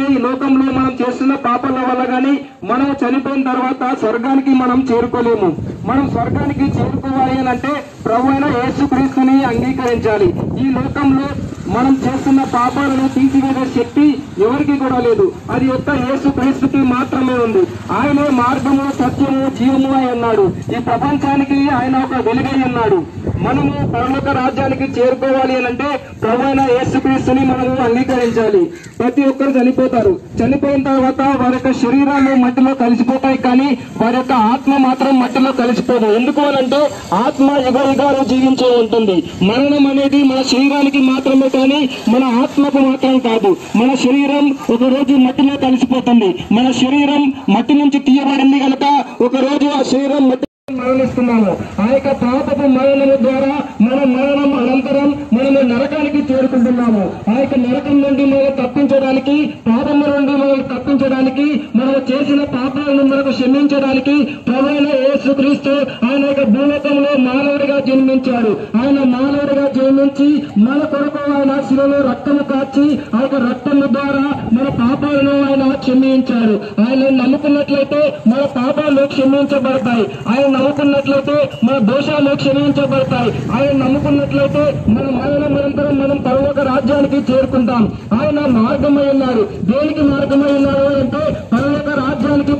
ఈ లోకంలో మనం చేస్తున్న పాపాల వల్ల గాని మనం చనిపోయిన తర్వాత స్వర్గానికి మనం చేరుకోలేము. మనం స్వర్గానికి చేరుకోవాలి అని అంటే ప్రభు అయిన యేసుక్రీస్తుని అంగీకరించాలి. ఈ లోకంలో మనం చేస్తున్న పాపాలను తీసివేసే శక్తి ఎవరికి కూడా లేదు. అది ఒక్క యేసుక్రీస్తుకి మాత్రమే ఉంది. ఆయనే మార్గము సత్యము జీవము అయి ఉన్నాడు. ఈ ప్రపంచానికి ఆయన ఒక వెలుగై ఉన్నాడు. మనము పరలోక రాజ్యానికి చేరుకోవాలి అని అంటే ప్రభు అయిన యేసుక్రీస్తుని మనము అంగీకరించాలి. ప్రతి ఒక్కరు చనిపోతారు. చనిపోయిన తర్వాత వారి యొక్క శరీరాలు మట్టిలో కలిసిపోతాయి, కానీ వారి యొక్క ఆత్మ మాత్రం మట్టిలో కలిసిపోదు. ఎందుకు అనంటే ఆత్మ యుగ యుగాలు జీవించే ఉంటుంది. మరణం అనేది మన శరీరానికి మాత్రమే కానీ మన ఆత్మకు మాత్రం కాదు. మన శరీరం ఒక రోజు మట్టిలో కలిసిపోతుంది. మన శరీరం మట్టి నుంచి తీయబడింది కనుక ఒక రోజు ఆ శరీరం మట్టి మరణిస్తున్నాము. ఆ యొక్క పాపపు మరణము ద్వారా మన మరణం అనంతరం మనము నరకానికి చేరుకుంటున్నాము. ఆ యొక్క నరకం నుండి మనం తప్పించడానికి, పాపము నుండి మనం తప్పించడానికి, మనం చేసిన పాపాలను మనకు క్షమించడానికి ప్రభువైన యేసుక్రీస్తు ఆయన యొక్క భూలోకంలో మానవుడిగా జన్మించాడు. ఆయన మానవుడిగా జన్మించి మన కొరకు ఆయన శిలలో రక్తము కాచి ఆ యొక్క రక్తము ద్వారా మన పాపాలను ఆయన క్షమించాడు. ఆయన నమ్ముకున్నట్లయితే మన పాపాలు క్షమించబడతాయి. ఆయన నమ్ముకున్నట్లయితే మన దోషాలు క్షమించబడతాయి. ఆయన నమ్ముకున్నట్లయితే మన మరణం అనంతరం మనం పరలోక రాజ్యానికి చేరుకుంటాం. ఆయన మార్గమై ఉన్నారు. దేనికి మార్గమై ఉన్నారు అంటే పరలోక రాజ్యానికి.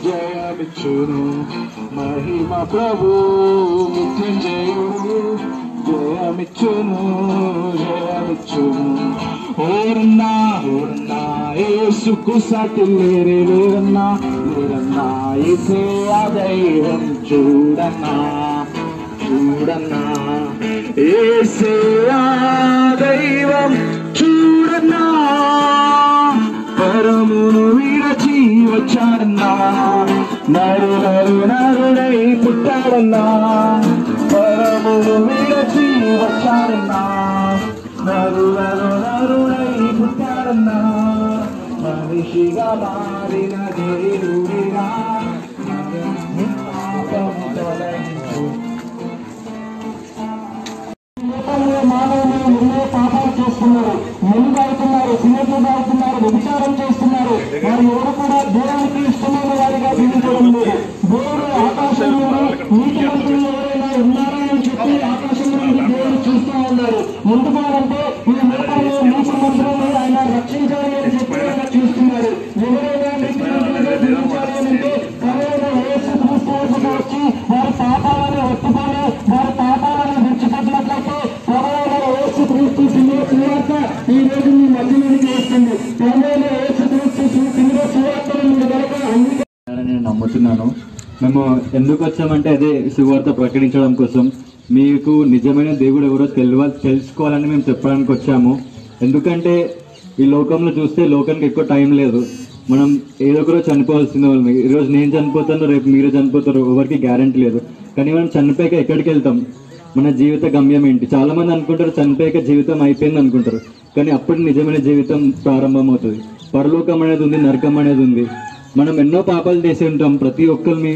జయమిచ్చును మహిమ ప్రభు మృత్యుంజయుడు జయమిచ్చును జయమిచ్చును. ఓరన్నా ఓరన్నా యేసుకు సాటి లేరే లేరన్నా లేరన్నా యేసే ఆ దైవం చూడన్నా చూడన్నా యేసే ఆ దైవం చూడన్నా. పరమును విడచి వచ్చాడన్నా నరులను నరుడై పుట్టాడన్నా. పరమును విడచి వచ్చాడన్నా నరులను నరుడై పుట్టాడన్నా. మనిషిగా మారిన దేవుడిగా పాపము తొలగించు. మానవులు ఎన్నో పాపాలు చేస్తున్నారు, ముందు అవుతున్నారు, సిగరెట్లు తాగుతున్నారు, వ్యభిచారం చేస్తున్నారు. వారు ఎవరు కూడా దేవునికి ఇష్టమైన వారిగా జీవించడం లేదు. దేవుడు ఆకాశం నుండి నీటి మంత్రులు ఎవరైనా ఉన్నారా అని చెప్పి ఆకాశం నుండి దేవుడు చూస్తూ ఉన్నారు. ఎందుకంటే ఈ లోకంలో నీటి మంత్రులు ఆయన రక్షించాలి అని చెప్పి ఆయన చూస్తున్నారు. ఎవరైనా నీటి మంత్రులుగా జీవించాలి అని అంటే ఎవరైనా యేసుక్రీస్తు వచ్చి వారి పాపాలను ఒప్పుకొని వారి పాపాలను విడిచిపెట్టినట్లయితే ఎవరైనా యేసుక్రీస్తు సువార్త ఈ రోజు మీ మధ్యలోనికి వస్తుంది. ఎవరైనా యేసుక్రీస్తు సువార్తను మీరు కనుక నేను నమ్ముతున్నాను. మేము ఎందుకు వచ్చామంటే అదే సువార్త ప్రకటించడం కోసం. మీకు నిజమైన దేవుడు ఎవరో తెలుసుకోవాలని మేము చెప్పడానికి వచ్చాము. ఎందుకంటే ఈ లోకంలో చూస్తే లోకానికి ఎక్కువ టైం లేదు. మనం ఏదో ఒక రోజు చనిపోవాల్సిన వాళ్ళని. ఈరోజు నేను చనిపోతాను, రేపు మీరు చనిపోతారు, ఎవరికి గ్యారంటీ లేదు. కానీ మనం చనిపోయాక ఎక్కడికి వెళ్తాం? మన జీవిత గమ్యం ఏంటి? చాలా మంది అనుకుంటారు చనిపోయాక జీవితం అయిపోయింది అనుకుంటారు, కానీ అప్పుడు నిజమైన జీవితం ప్రారంభమవుతుంది. పరలోకం అనేది ఉంది, నరకం అనేది ఉంది. మనం ఎన్నో పాపాలు చేసి ఉంటాం. ప్రతి ఒక్కరిని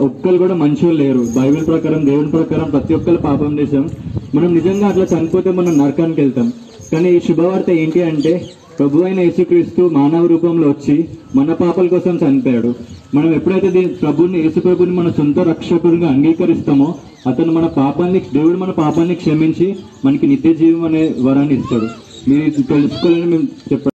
ఒక్కరు కూడా మంచోళ్ళు లేరు. బైబిల్ ప్రకారం, దేవుని ప్రకారం ప్రతి ఒక్కరు పాపం చేసాం. మనం నిజంగా అట్లా చనిపోతే మనం నరకానికి వెళ్తాం. కానీ ఈ శుభవార్త ఏంటి అంటే ప్రభు అయిన యేసుక్రీస్తు మానవ రూపంలో వచ్చి మన పాపాల కోసం చనిపోయాడు. మనం ఎప్పుడైతే యేసు ప్రభుని మన సొంత రక్షకుడిగా అంగీకరిస్తామో అతను దేవుడు మన పాపాన్ని క్షమించి మనకి నిత్య జీవం అనే వరాన్ని ఇస్తాడు. మీరు తెలుసుకోవాలని మేము చెప్పాలి.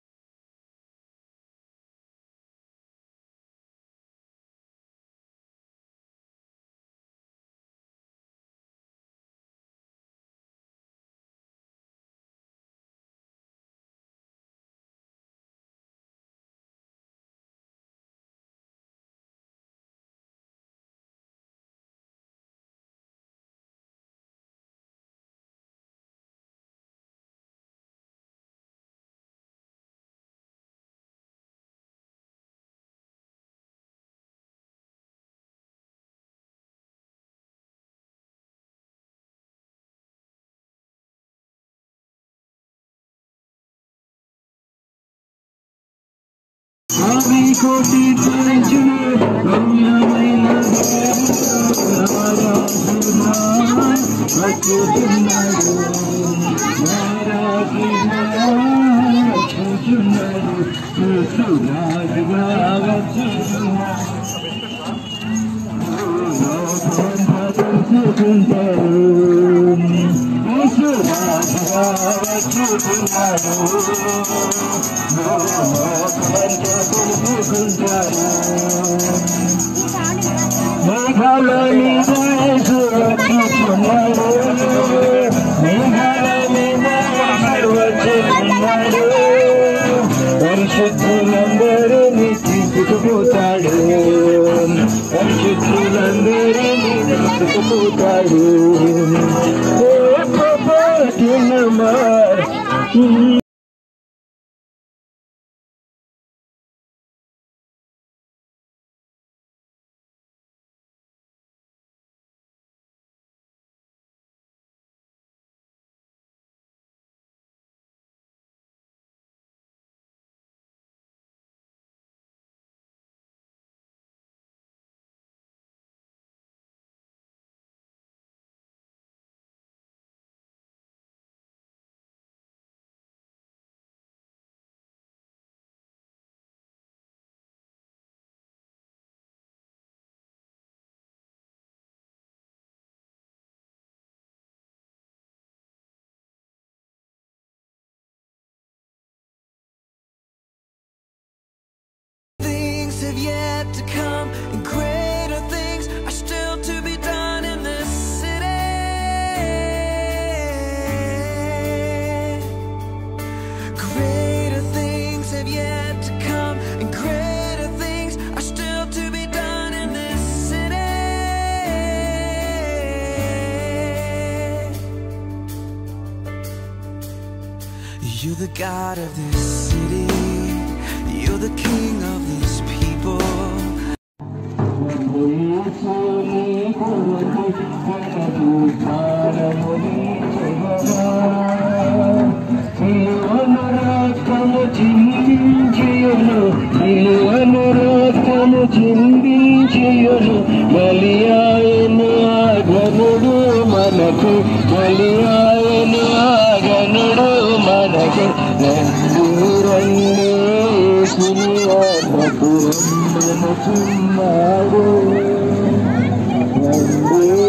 పరిశుద్ధులందరినీ తీసుకుపోతాడు, పరిశుద్ధులందరినీ తీసుకుపోతాడు. Have yet to come, and greater things are still to be done in this city. Greater things have yet to come, and greater things are still to be done in this city. You're the God of this city, you're the King of these people. బలియాయను ఆగనుడు మనకు, బలియాయను ఆగనుడు మనకు. రండి సునివాసకు రమ్మనుచున్నాడు,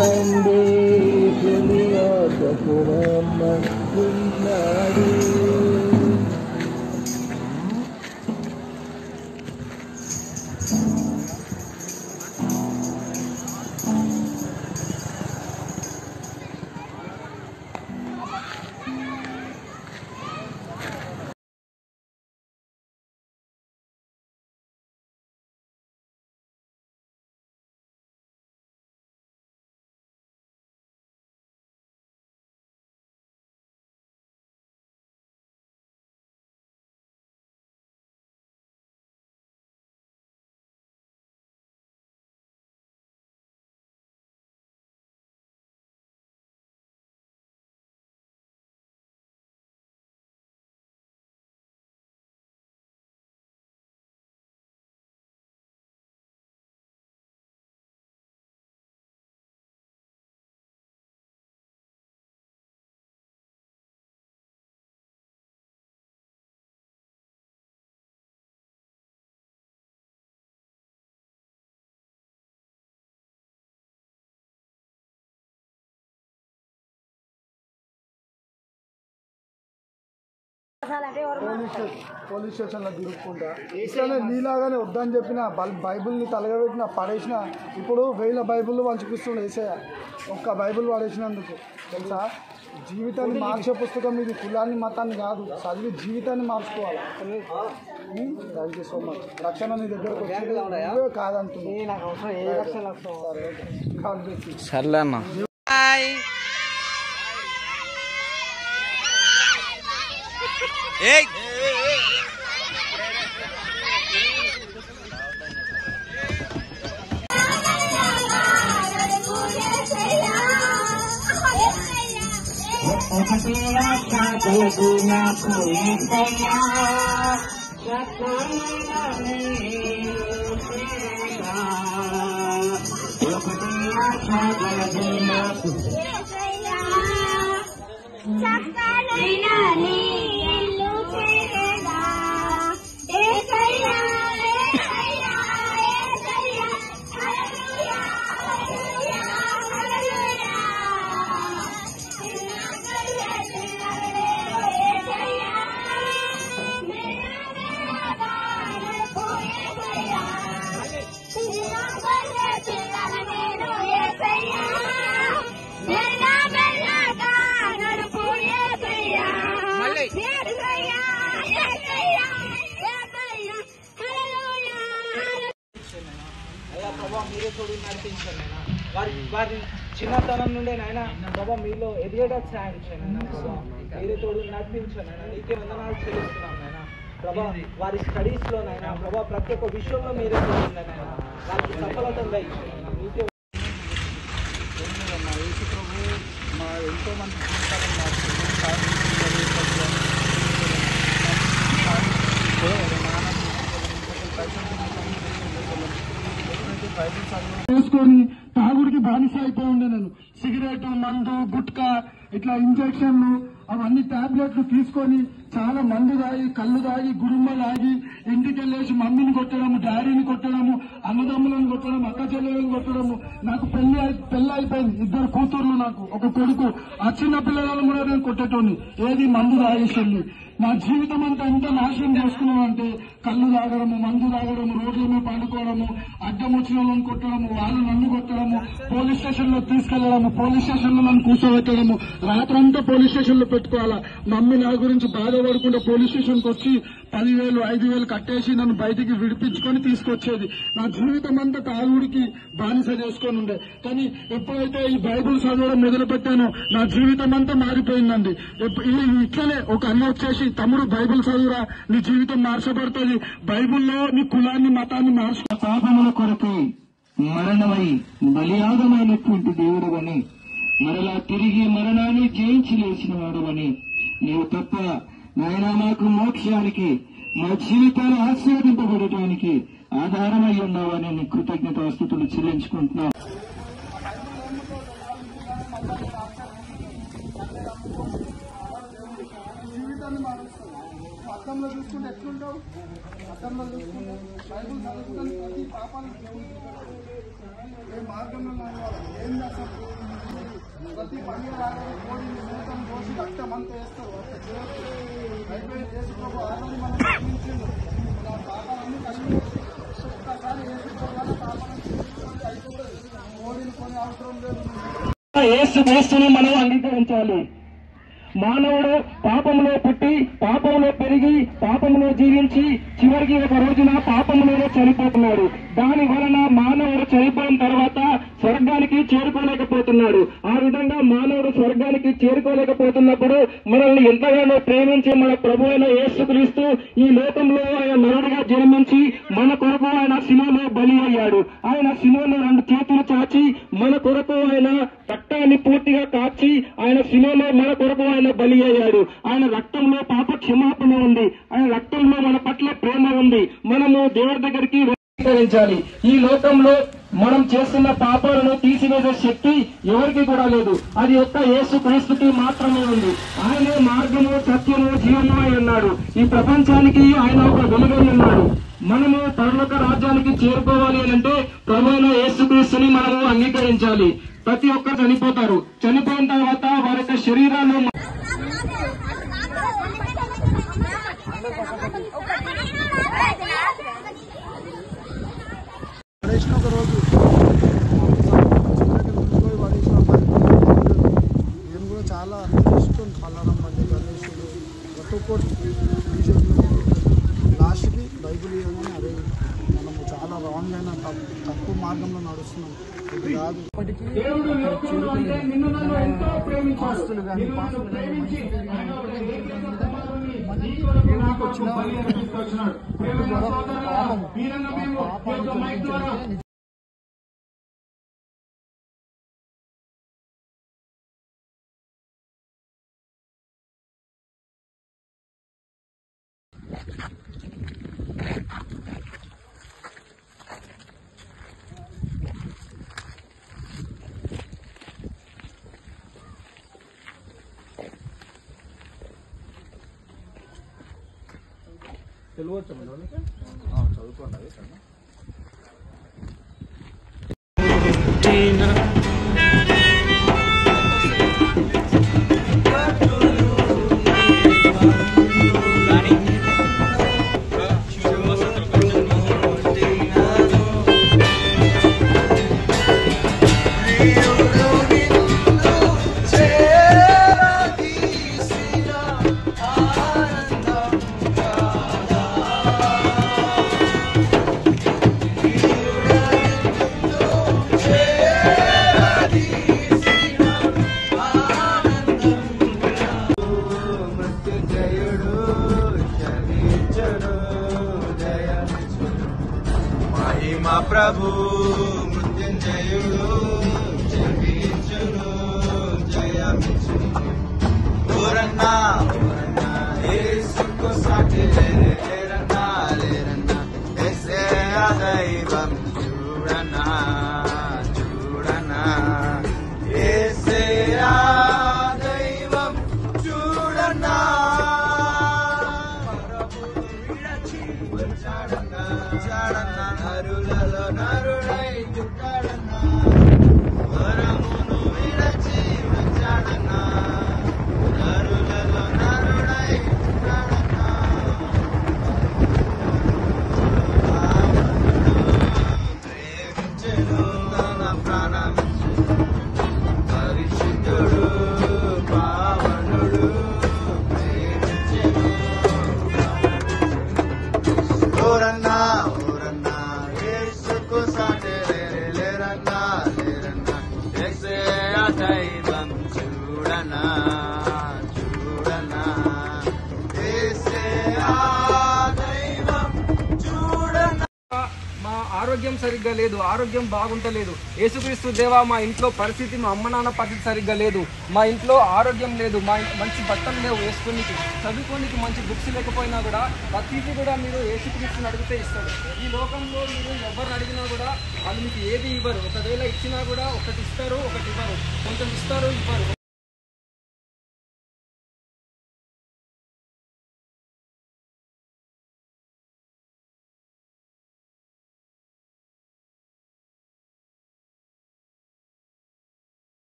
రండి సునివాసకు రమ్మనుచున్నాడు. Police స్టేషన్లో తిరుగుకుంటా ఇట్లానే నీలాగానే వద్దని చెప్పిన బైబిల్ని తలగబెట్టిన పడేసిన. ఇప్పుడు 1000 బైబిల్ పంచిపిస్తుండే ఏసయ్య ఒక్క బైబిల్ పడేసినందుకు తెలుసా. జీవితాన్ని మార్చే పుస్తకం ఇది, కులాన్ని మతాన్ని కాదు, చదివి జీవితాన్ని మార్చుకోవాలి. Thank you so much. రక్షణ నీ దగ్గరకు వచ్చేది కాదంటున్నా. సర్లే అన్న. మీరే తోడు నడిపించండి వారి చిన్నతనం నుండే నాయన బాబా మీలో ఎదిగేటట్టు సాయం చేయండి. మీరే తోడు నడిపించండి. నీకే వందనాలు చెల్లిస్తున్నాం నాయన ప్రభా. వారి స్టడీస్ లో నాయన ప్రభా ప్రతి ఒక్క విషయంలో మీరే తోడు నాయన వారికి సఫలతను దయచేయండి. నీకే మా ఎంతో మంది జీవితాలను చేసుకొని తాగుడికి బానిస అయిపోయి ఉండే నేను. సిగరెట్, మందు, గుట్కా, ఇట్లా ఇంజక్షన్లు, అవన్నీ టాబ్లెట్లు తీసుకొని చాలా మందు తాగి, కళ్ళు తాగి, గుడుంబ తాగి, ఇంటికి వెళ్ళేసి మమ్మీని కొట్టడము, డాడీని కొట్టడము, అన్నదమ్ములను కొట్టడం, అక్క చెల్లెలను కొట్టడము. నాకు పెళ్లి అయిపోయింది. 2 కూతుర్లు, నాకు ఒక కొడుకు. ఆ చిన్న పిల్లలను కూడా నేను కొట్టేటోని. ఏది మందు తాగేసి నా జీవితం అంతా ఎంత నాశనం చేసుకున్నాను అంటే కళ్ళు తాగడము, మందు తాగడము, రోడ్ల మీద పండుకోవడము, అడ్డం వచ్చిన వాళ్ళని కొట్టడము, వాళ్ళు నన్ను కొట్టడము, పోలీస్ స్టేషన్ లో తీసుకెళ్లడము, పోలీస్ స్టేషన్ లో నన్ను కూర్చోబెట్టడము, రాత్రంతా పోలీస్ స్టేషన్ లో పెట్టుకోవాలా. మమ్మీ నా గురించి బాధపడకుండా పోలీస్ స్టేషన్ కి వచ్చి 10,000, 5,000 కట్టేసి నన్ను బయటికి విడిపించుకొని తీసుకొచ్చేది. నా జీవితం అంతా తాగుడికి బానిస చేసుకొని ఉండే. కానీ ఎప్పుడైతే ఈ బైబుల్ చదవడం మొదలు పెట్టానో నా జీవితం అంతా మారిపోయిందండి. ఇట్లనే ఒక అన్న వచ్చేసి, తమ్ముడు బైబుల్ చదువురా, నీ జీవితం మార్చబడుతుంది, బైబుల్లో నీ కులాన్ని మతాన్ని మార్చు. పాపముల కొరకు మరణమై బలియాగమైనటువంటి దేవుడు అని, మరలా తిరిగి మరణాన్ని జయించి లేచిన వాడు అని, నీవు తప్ప నాయన మాకు మోక్షానికి, మా జీవితాలు ఆశీర్వదింపబడటానికి ఆధారమై ఉన్నావని నీ కృతజ్ఞతాస్తుతులు చెల్లించుకుంటున్నాం. అర్థంలో చూసుకుంటే ఎట్లుంటావు? అర్థంలో చూసుకుంటే బైబుల్ చదువుకుంటే ప్రతి పాపాన్ని ఏ మార్గంలో ఏం చేస్తారు? ప్రతి పండుగ రాగానే కోడిని మూతం కోసి రక్తం అంతా వేస్తారు. అయిపోయి చేసుకు ఆదాన్ని మనం గమనించిండు. నా పాపాలన్నీ కలిగి ఒక్కసారి వేసుకోవాలి. పాపాలను అయిపోతుంది. కోడిని కొని అవసరం లేదు. యేసుక్రీస్తుని మనం అంగీకరించాలి. మానవుడు పాపంలో పుట్టి, పాపంలో పెరిగి, పాపంలో జీవించి చివరికి ఒక రోజున పాపంలోనే చనిపోతున్నాడు. దాని వలన మానవుడు చనిపోయిన తర్వాత స్వర్గానికి చేరుకోలేకపోతున్నాడు. ఆ విధంగా మానవుడు స్వర్గానికి చేరుకోలేకపోతున్నప్పుడు మనల్ని ఎంతగానో ప్రేమించి మన ప్రభు అయిన యేసుక్రీస్తు ఈ లోకంలో ఆయన నరుడిగా జన్మించి మన కొరకు ఆయన శిలువలో బలి అయ్యాడు. ఆయన శిలువలో 2 చేతులు చాచి మన కొరకు ఆయన రక్తాన్ని పూర్తిగా కాచి ఆయన శిలువలో మన కొరకు ఆయన బలి అయ్యాడు. ఆయన రక్తంలో పాప క్షమాపణ ఉంది. ఆయన రక్తంలో మన పట్ల ప్రేమ ఉంది. మనము దేవుడి దగ్గరికి స్వీకరించాలి. ఈ లోకంలో మనం చేస్తున్న పాపాలను తీసివేసే శక్తి ఎవరికి కూడా లేదు. అది ఒక్క యేసుక్రీస్తుకి మాత్రమే ఉంది. ఆయనే మార్గము, సత్యము, జీవము అయి ఉన్నాడు. ఈ ప్రపంచానికి ఆయన ఒక వెలుగై ఉన్నాడు. మనము పరలోక రాజ్యానికి చేరుకోవాలి అంటే ప్రభువైన యేసుక్రీస్తుని మనము అంగీకరించాలి. ప్రతి ఒక్కరు చనిపోతారు. చనిపోయిన తర్వాత వారి యొక్క శరీరాలు పడేసిన ఒక రోజు నేను కూడా చాలా ఇష్టం కళ్ళడం మధ్య గణేశుడు ప్రతి ఒక్కటి లాస్ట్కి బైబిల్ ఇవ్వగానే అదే మనము చాలా రాంగ్ అయిన తప్పు మార్గంలో నడుస్తున్నాం. ఇది కాదు ఆస్తులు కానీ తెలుగు చదువుకోండి అది ప్రభు మృత్యుంజయుడు జపించును జయమిచ్చును ఓరన్నా ఓరన్నా యేసుకు సాటి లేరన్నా లేరన్నా యేసయ్య దైవం చూడన్నా చూడన్నా యేసయ్య దైవం చూడన్నా ప్రభు విడచి వచ్చాడన్నా చాడన్నా నరులలో నరుడై చుట్టాడన్నా వరమును విడచి వచ్చాడన్నా నరులలో నరుడై చుట్టాడన్నా ప్రేమించెను తన ప్రాణమిచ్చెను పరిశుద్ధుడు పావనుడు ప్రేమించెను ఓరన్నా ఓరన్నా యేసుకు సాటి లేరన్నా లేరన్నా యేసయ్య దైవం చూడనా చూడనా యేసయ్య దైవం చూడనా. మా ఆరోగ్యం సరిగ్గా లేదు, ఆరోగ్యం బాగుంటలేదు. యేసుక్రీస్తు దేవా, మా ఇంట్లో పరిస్థితి, మా అమ్మ నాన్న పరిస్థితి సరిగ్గా లేదు, మా ఇంట్లో ఆరోగ్యం లేదు, మా మంచి బట్టలు లేవు వేసుకోనికి, చదువుకోనికి మంచి బుక్స్ లేకపోయినా కూడా ప్రతిదీ కూడా మీరు యేసుక్రీస్తుని అడిగితే ఇస్తారు. ఈ లోకంలో మీరు ఎవరిని అడిగినా కూడా వాళ్ళు మీకు ఏది ఇవ్వరు. ఒకవేళ ఇచ్చినా కూడా ఒకటి ఇస్తారు, ఒకటి ఇవ్వరు, కొంచెం ఇస్తారు, ఇవ్వరు.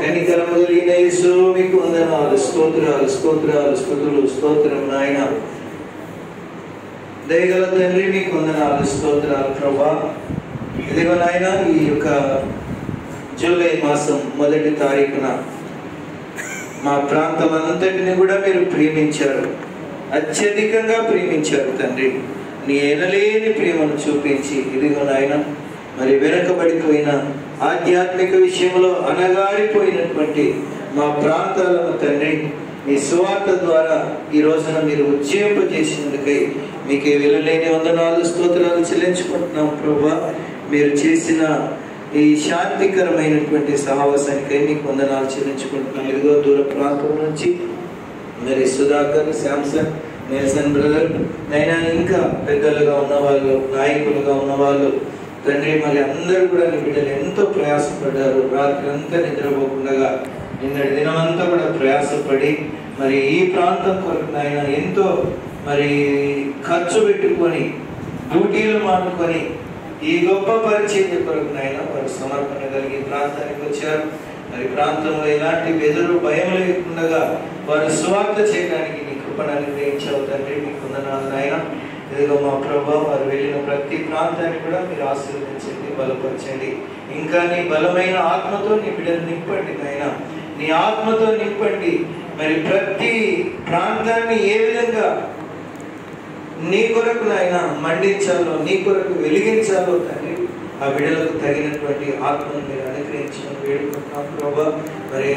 కనికరము కలిగిన యేసు మీకు వందనాలు, స్తోత్రాలు స్తోత్రాలు స్తుతులు స్తోత్రం నాయన. దయగల తండ్రి మీకు వందనాలు స్తోత్రాలు ప్రభా. ఇదిగో నాయన, ఈ యొక్క జూలై మాసం 1వ తారీఖున మా ప్రాంతం అంతటిని కూడా మీరు ప్రేమించారు, అత్యధికంగా ప్రేమించారు తండ్రి. నీ ఎనలేని ప్రేమను చూపించి ఇదిగో నాయన, మరి వెనకబడిపోయిన ఆధ్యాత్మిక విషయంలో అనగారిపోయినటువంటి మా ప్రాంతాలను తండ్రి మీ సువార్త ద్వారా ఈ రోజున మీరు ఉజ్జీవింపజేసినందుకై మీకే వెలులేని వందనాలు స్తోత్రాలు చెల్లించుకుంటున్నాం ప్రభా. మీరు చేసిన ఈ శాంతికరమైనటువంటి సహవాసానికై మీకు వందనాలు చెల్లించుకుంటున్నాం. ఇదిగో దూర ప్రాంతం నుంచి మరి సుధాకర్, శాంసన్, నెల్సన్ బ్రదర్ నైనా, ఇంకా పెద్దలుగా ఉన్నవాళ్ళు, నాయకులుగా ఉన్నవాళ్ళు తండ్రి మరి అందరూ కూడా నీ బిడ్డలు ఎంతో ప్రయాసపడ్డారు. రాత్రి అంతా నిద్రపోకుండా నిన్నటి దినమంతా కూడా ప్రయాసపడి మరి ఈ ప్రాంతం కొరకు నాయన ఎంతో మరి ఖర్చు పెట్టుకొని డ్యూటీలు మానుకొని ఈ గొప్ప పరిచయం కొరకు నాయన వారు సమర్పణ కలిగి ప్రాంతానికి వచ్చారు. మరి ప్రాంతంలో ఎలాంటి బెదురు భయం లేకుండా వారు సువార్త చేయడానికి నీ కృపను అనుగ్రహించావు తండ్రి. మీకు వందనాలు నాయన. ఇదిగో మా ప్రభావ వారు వెళ్ళిన ప్రతి ప్రాంతాన్ని కూడా మీరు ఆశీర్వదించండి, బలపరచండి. ఇంకా నీ బలమైన ఆత్మతో నీ బిడ్డలు నింపండి నాయన, నీ ఆత్మతో నింపండి. మరి ప్రతి ప్రాంతాన్ని ఏ విధంగా నీ కొరకు నాయన మండించాలో, నీ కొరకు వెలిగించాలో తండ్రి ఆ బిడ్డలకు తగినటువంటి ఆత్మను మీరు అనుగ్రహించమని వేడుకుంటున్నాం ప్రభా. మరి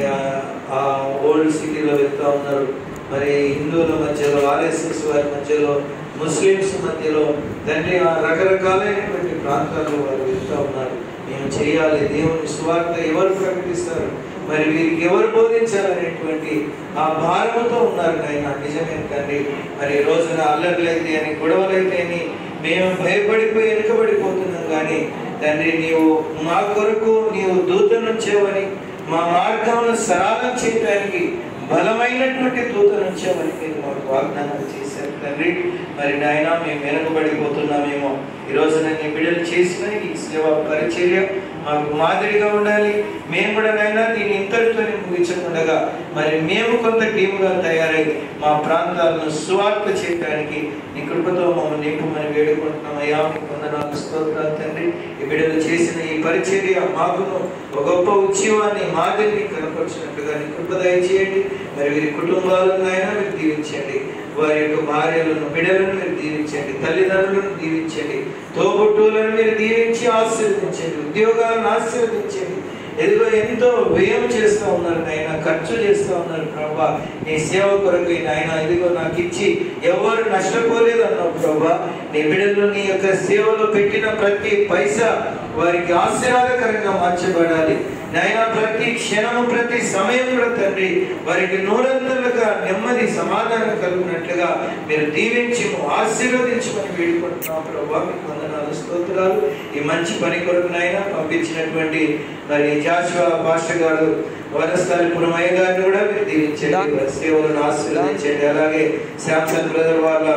ఆ ఓల్డ్ సిటీలో వెళ్తా ఉన్నారు, మరి హిందువుల మధ్యలో, ఆర్ఎస్ఎస్ వారి మధ్యలో, ముస్లిమ్స్ మధ్యలో తండ్రి ఆ రకరకాలైనటువంటి ప్రాంతాల్లో వారు వెళ్తా ఉన్నారు. మేము చేయాలి, దేవుని సువార్త ఎవరు ప్రకటిస్తారు, మరి వీరికి ఎవరు బోధించాలనేటువంటి ఆ భారముతో ఉన్నారు నాయన. నిజమే తండ్రి. మరి ఈ రోజున అల్లర్లైతే అని, గొడవలైతే అని మేము భయపడిపోయి వెనుకబడిపోతున్నాం. కానీ తండ్రి నీవు మా కొరకు నీవు దూతను ఉంచావని, మా మార్గంలో సరళం చేయడానికి బలమైనటువంటి దూతను ఉంచావని మీరు మాకు వాగ్దానం చేశారు తండ్రి. మరి నాయన మేము వెనుకబడిపోతున్నామేమో. ఈ రోజున నీ బిడ్డలు చేసిన ఈ సేవా పరిచర్య మాకు మాదిరిగా ఉండాలి. మేము కూడా నాయన దీన్ని ఇంతటితో ముగించకుండా మరి మేము కొంత టీముగా తయారై మా ప్రాంతాలను సువార్త చేయడానికి నీ కృపతో మమ్మల్ని నింపమని వేడుకుంటున్నాం అయ్యా. మీకు వందనాలు, స్తోత్రాలు తండ్రి. ఈ బిడ్డలు చేసిన ఈ పరిచర్య మాకును ఒక గొప్ప ఉద్యమాన్ని మాదిరిని కనపరిచినట్టుగా నీ కృప దయచేయండి. మరి వీరి కుటుంబాలను నాయన మీరు దీవించండి, వారి యొక్క భార్యలను, బిడ్డలను మీరు దీవించండి, తల్లిదండ్రులను దీవించండి, తోబుట్టువులను మీరు దీవించి ఆశీర్వదించండి, ఉద్యోగాలను ఆశీర్వదించండి. ఎదుగో ఎంతో వ్యయం చేస్తూ ఉన్నారు నాయన, ఖర్చు చేస్తూ ఉన్నారు ప్రభా నీ సేవ కొరకు నాయన. ఇదిగో నాకు ఇచ్చి ఎవరు నష్టపోలేదు అన్నావు ప్రభా. నీ బిడ్డలు నీ యొక్క సేవలో పెట్టిన ప్రతి పైసా వారికి ఆశీర్వాదకరంగా మార్చబడాలి నాయన. ప్రతి క్షణము, ప్రతి సమయం కూడా తండ్రి వారికి నూరంతలుగా నెమ్మది, సమాధానం కలిగినట్లుగా మీరు దీవించి ఆశీర్వదించమని వేడుకుంటున్నాం ప్రభా. మీకు వందనాలు, స్తోత్రాలు. ఈ మంచి పని కొరకు నాయన పంపించినటువంటి మరి జాషువా పాస్టర్ గారు, వనస్థలిపురం అయ్య గారిని కూడా మీరు దీవించండి, వారి సేవలను ఆశీర్వదించండి. అలాగే శాంసన్ బ్రదర్ వాళ్ళ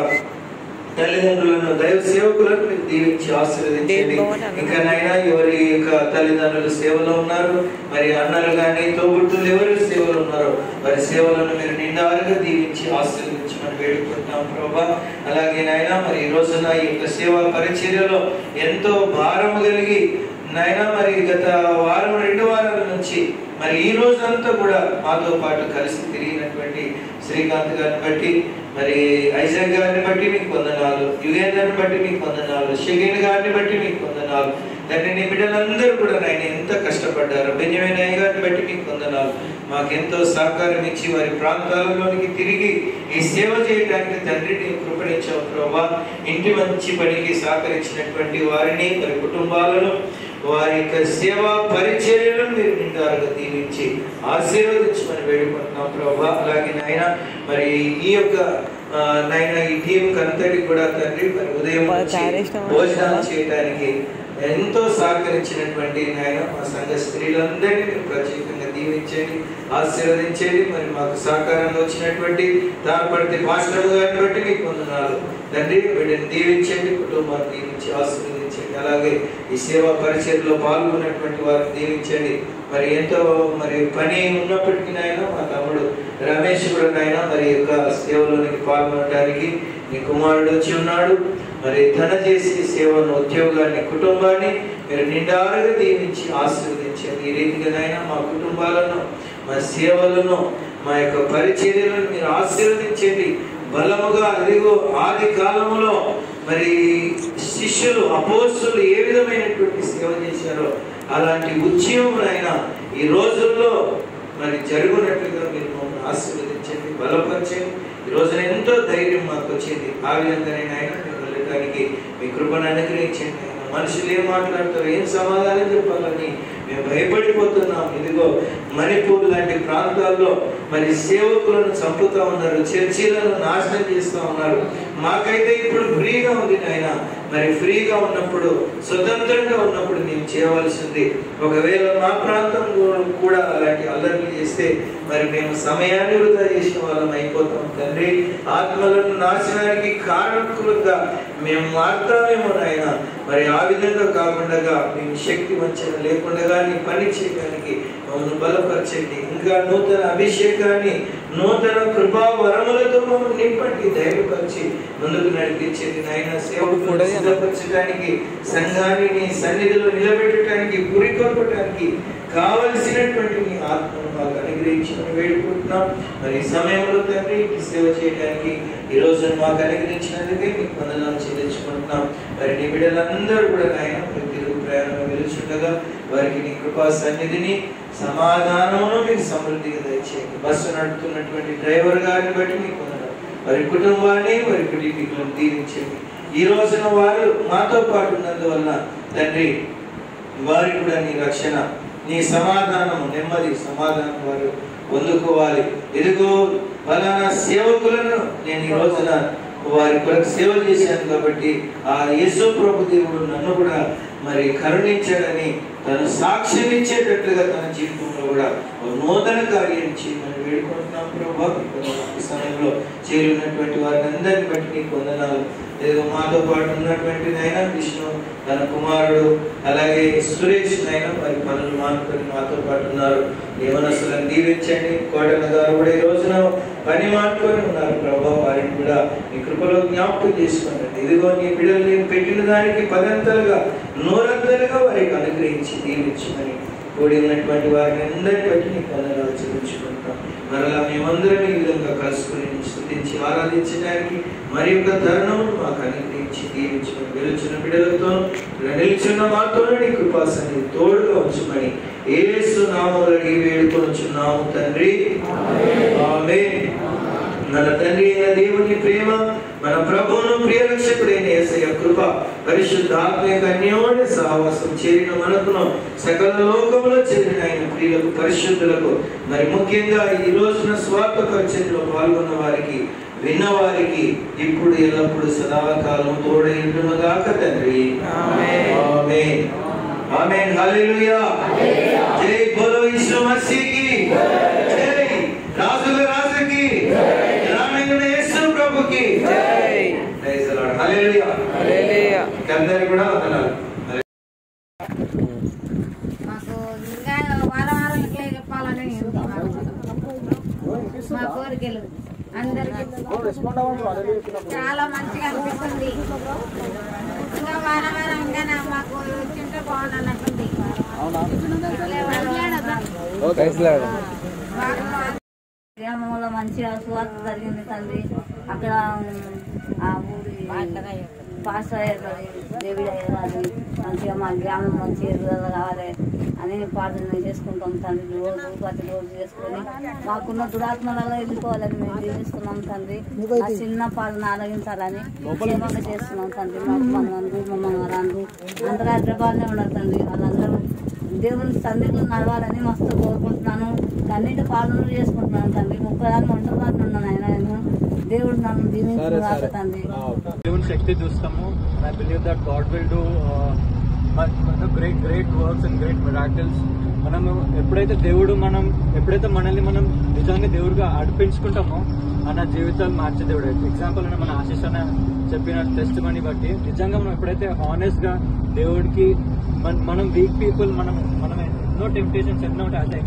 తల్లిదండ్రులను, దైవ సేవకులను మీరు దీవించి ఆశీర్వదించండి. ఇంకా నైనా ఎవరి యొక్క తల్లిదండ్రులు సేవలో ఉన్నారు, మరి అన్నలు కానీ తోబుట్టులు ఎవరి సేవలు ఉన్నారో వారి సేవలను మీరు నిండారుగా దీవించి ఆశీర్వదించమని వేడుకుంటున్నాం ప్రభా. అలాగే నాయన మరి ఈ రోజున ఈ యొక్క సేవా పరిచర్యలో ఎంతో భారం కలిగి నాయన మరి గత వారం, 2 వారాల నుంచి మరి ఈ రోజంతా కూడా మాతో పాటు కలిసి తిరిగినటువంటి శ్రీకాంత్ గారిని బట్టి, మరి ఐజాక్ గారిని బట్టి మీకు వందనాలు, యుగేందర్ని బట్టి మీకు వందనాలు, షకీల్ గారిని బట్టి మీకు వందనాలు తండ్రి. నీ బిడ్డలందరూ కూడా నాయన ఎంత కష్టపడ్డారు. బెంజమిన్ అయ్య గారిని బట్టి మీకు వందనాలు. మాకెంతో సహకారం ఇచ్చి వారి ప్రాంతాలలోనికి తిరిగి ఈ సేవ చేయడానికి తండ్రి నీ కృపణించావు ప్రభా. ఇంటి మంచి పనికి సహకరించినటువంటి వారిని, వారి కుటుంబాలను, వారి యొక్క సేవా పరిచర్యలను మీరు నిండారుగా దీవించి ఆశీర్వదించమని వేడుకుంటున్నాం ప్రభా. అలాగే నాయన మరి ఈ యొక్క నాయన ఈ టీం అంతటికి కూడా తండ్రి మరి ఉదయం భోజనాలు చేయడానికి ఎంతో సహకరించినటువంటి నాయన మా సంఘ స్త్రీలందరినీ మీరు ప్రత్యేకంగా దీవించండి, ఆశీర్వదించండి. మరి మాకు సహకారంలో వచ్చినటువంటి దారిపడితే మాస్టర్ గారిని బట్టి మీకు వందనాలు తండ్రి. వీటిని దీవించండి, కుటుంబాన్ని దీవించి ఆశీర్వదించండి. అలాగే ఈ సేవా పరిచర్యలో పాల్గొన్నటువంటి వారిని దీవించండి. మరి ఎంతో మరి పని ఉన్నప్పటికీ నాయన మా తమ్ముడు రమేష్ కూడా నాయన మరి యొక్క సేవలోనికి పాల్గొనడానికి నీ కుమారుడు వచ్చి ఉన్నాడు. మరి తన చేసి సేవను, ఉద్యోగాన్ని, కుటుంబాన్ని మీరు నిండారుగా దీవించి ఆశీర్వదించండి. ఈ రీతిగా నాయన మా కుటుంబాలను, మా సేవలను, మా యొక్క పరిచర్యలను మీరు ఆశీర్వదించండి బలముగా. అదిగో ఆది కాలములో మరి శిష్యులు, అపోస్తులు ఏ విధమైనటువంటి సేవ చేశారో అలాంటి ఉద్యమం ఆయన ఈ రోజుల్లో మరి జరుగునట్లుగా మీరు మమ్మల్ని ఆశీర్వదించండి, బలపరచండి. ఈ రోజున ఎంతో ధైర్యం మాకు వచ్చింది. ఆ విధంగానే ఆయన మేము వెళ్ళడానికి మీ కృపను అనుగ్రహించండి. మనుషులు ఏం మాట్లాడతారు, ఏం సమాధానం చెప్పాలని మేము భయపడిపోతున్నాం. ఇదిగో మణిపూర్ లాంటి ప్రాంతాల్లో మరి సేవకులను చంపుతా ఉన్నారు, చర్చిలను నాశనం చేస్తూ ఉన్నారు. మాకైతే ఇప్పుడు ఫ్రీగా ఉంది నాయన. మరి ఫ్రీగా ఉన్నప్పుడు, స్వతంత్రంగా ఉన్నప్పుడు మేము చేయవలసింది. ఒకవేళ మా ప్రాంతం కూడా అలాంటి అల్లర్లు చేస్తే మరి మేము సమయాన్ని వృధా చేసిన వాళ్ళం అయిపోతాం తండ్రి. ఆత్మలను నాశనానికి కారణకులుగా మేము మారుతామేమో నాయన. మరి ఆ విధంగా కాకుండా మేము శక్తి వంచన లేకుండా నీ పని చేయడానికి మమ్మల్ని బలపరచండి. ఇంకా నూతన అభిషేకాన్ని, నూతన కృపా వరములతో మమ్మల్ని నింపండి, ధైర్యపరిచి ముందుకు నడిపించండి నాయన. సేవకులను సిద్ధపరచడానికి, సంఘాన్ని నీ సన్నిధిలో నిలబెట్టడానికి, పురికొల్పడానికి కావలసినటువంటి నీ ఆత్మను మాకు అనుగ్రహించమని వేడుకుంటున్నాం. మరి ఈ సమయంలో తండ్రి సేవ చేయడానికి ఈ రోజు మాకు అనుగ్రహించినందుకే మీకు వందనాలు చెల్లించుకుంటున్నాం. మరి నీ బిడ్డలందరూ కూడా నాయన తిరుగు ప్రయాణంలో వెలుచుండగా వారికి నీ కృపా సన్నిధిని, సమాధానమును మీకు సమృద్ధిగా దయచేయండి. బస్సు నడుపుతున్నటువంటి డ్రైవర్ గారిని బట్టి మీకు వందనాలు. వారి కుటుంబాన్ని, వారి కుటుంబీకులను దీవించండి. ఈ రోజున వారు మాతో పాటు ఉన్నందువల్ల తండ్రి వారికి కూడా నీ రక్షణ, నీ సమాధానము, నెమ్మది సమాధానం వారు పొందుకోవాలి. ఇదిగో ఫలానా సేవకులను నేను ఈ రోజున వారి కొరకు సేవలు చేశాను కాబట్టి ఆ యేసు ప్రభు దేవుడు నన్ను కూడా మరి కరుణించాడని తను సాక్ష్యం ఇచ్చేటట్లుగా తన జీవితంలో కూడా నూతన కార్యం చేయమని వేడుకుంటున్నాం ప్రభు. ఈ సమయంలో చేరినటువంటి వారిని అందరిని బట్టి నీకు వందనాలు. ఏదో మాతో పాటు ఉన్నటువంటి నాయన విష్ణు, తన కుమారుడు, అలాగే సురేష్ నాయన వారి పనులు మానుకొని మాతో పాటు ఉన్నారు. యవనస్తులను దీవించండి. కోటన్న గారు కూడా ఈ రోజున పని మానుకొని ఉన్నారు ప్రభావ. వారిని కూడా నీ కృపలో జ్ఞాపకం చేసుకోండి. ఇదిగో నీ బిడ్డలు నేను పెట్టిన దానికి 10 అంతలుగా 100 అంతలుగా వారికి అనుగ్రహించి దీవించమని కూడి ఉన్నటువంటి వారిని అందరినీ బట్టి నీకు వందనాలు చెల్లించుకుంటాం. మరలా మేమందరం ఈ విధంగా కలుసుకుని స్తుతించి ఆరాధించడానికి మరి యొక్క తరుణమును మాకు అనుగ్రహించి దీవించమని, గెలుచున్న బిడ్డలతో నిలుచున్న మాతోనే నీ కృపాసన్ని తోడుగా ఉంచమని యేసు నామములో అడిగి వేడుకొనుచున్నాము తండ్రి, ఆమేన్. మన తండ్రి అయిన దేవుని ప్రేమ, మన ప్రభువును ప్రియరక్షకుడైన యేసయ్య కృప, పరిశుద్ధాత్మ యొక్క అన్యోన్య సహవాసం చేరిన మనకును సకల లోకములో చేరిన ఆయన ప్రియులకు, పరిశుద్ధులకు, మరి ముఖ్యంగా ఈ రోజున స్వార్థ పరిచర్యలో పాల్గొన్న వారికి, విన్న వారికి ఇప్పుడు ఎల్లప్పుడు సదాకాలం తోడైండునుగాక తండ్రి. ఆమేన్. ఆమేన్. హల్లెలూయా. జై బోలో యేసు మసీహ్కి జై. రాజుల రాజుకి, రామేంద్ర యేసు ప్రభుకి జై. Praise the Lord. Hallelujah. Hallelujah. అందరికీ కూడా వందనాలు. మాకు ఇంకా వారం వారం ఇట్లా చెప్పాలని మా కోరికలు అందరికీ చాలా మంచిగా అనిపిస్తుంది. ఇంకా వారం వారం ఇంకా మాకు వచ్చింటే బాగుందన్నట్టుంది. గ్రామంలో మంచిగా సువార్త జరిగింది తండ్రి. అక్కడ ఆ ఊరి పాస్టర్ అయ్యారు, దేవుడు అయ్యారు, మంచిగా మా గ్రామం మంచిగా ఎదుగుదల కావాలి అని ప్రార్థన చేసుకుంటాం తండ్రి. ప్రతి రోజు చేసుకొని మాకున్న దురాత్మలలో వెళ్ళిపోవాలని మేము జీవిస్తున్నాం తండ్రి. ఆ చిన్న పాలన ఆలగించాలని క్షేమంగా చేస్తున్నాం తండ్రి. మాకు మమ్మల్ని వాళ్ళందరూ అందరూ హైదరాబాద్నే ఉన్నారు తండ్రి. వాళ్ళందరూ దేవుని సన్నిధిలో నడవాలని మస్తు కోరుకుంటున్నాను. అన్నింటి పాలనలు చేసుకుంటున్నాను తండ్రి. 30 ఒంటరిగానే ఉన్నాను ఆయన. దేవుడు నన్ను దీవించుగాక తండ్రి. దేవుని శక్తి చూస్తాము. I believe that God will do great works and great miracles. మనము ఎప్పుడైతే మనల్ని మనం నిజంగా దేవుడిగా అర్పించుకుంటామో మన జీవితాలు మార్చే దేవుడు. ఎగ్జాంపుల్ మన ఆశీష్ అన్న చెప్పిన టెస్ట్ మనీ బట్టి నిజంగా మనం ఎప్పుడైతే హానెస్ట్ గా దేవుడికి మనం వీక్ పీపుల్, మనం ఎన్నో టెంప్టేషన్స్ ఎన్నో ఉంటాయి.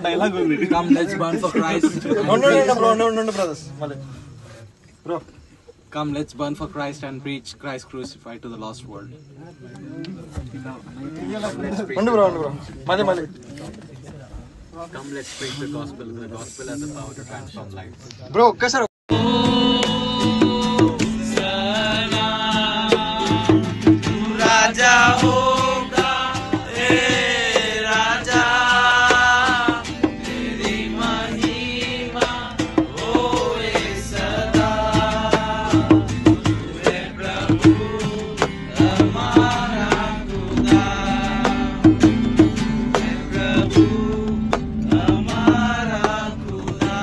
డైలాగ్ ఉంది. Come let's burn for Christ. No brothers. Bro. Come let's burn for Christ and preach Christ crucified to the lost world. bro. Come let's preach the gospel. The gospel has the power to transform lives. Bro, ఒక్కసారి राजा होगा ए राजा तेरी महिमा होए सदा हे प्रभु हमारा खुदा हे प्रभु हमारा खुदा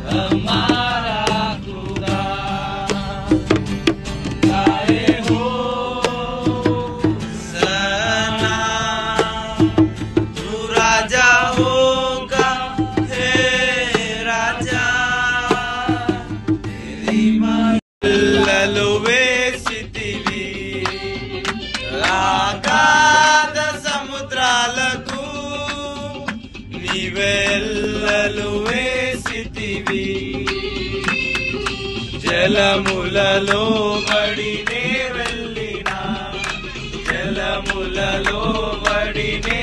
हमारा खुदा गाए हो सना तू राजा होगा हे राजा तेरी లలువేసితివి ఆగాధ సముద్రాలకు నీవెల్లలు వేసితివి జలములలో బడినే వెళ్ళినా జలములలో బడినే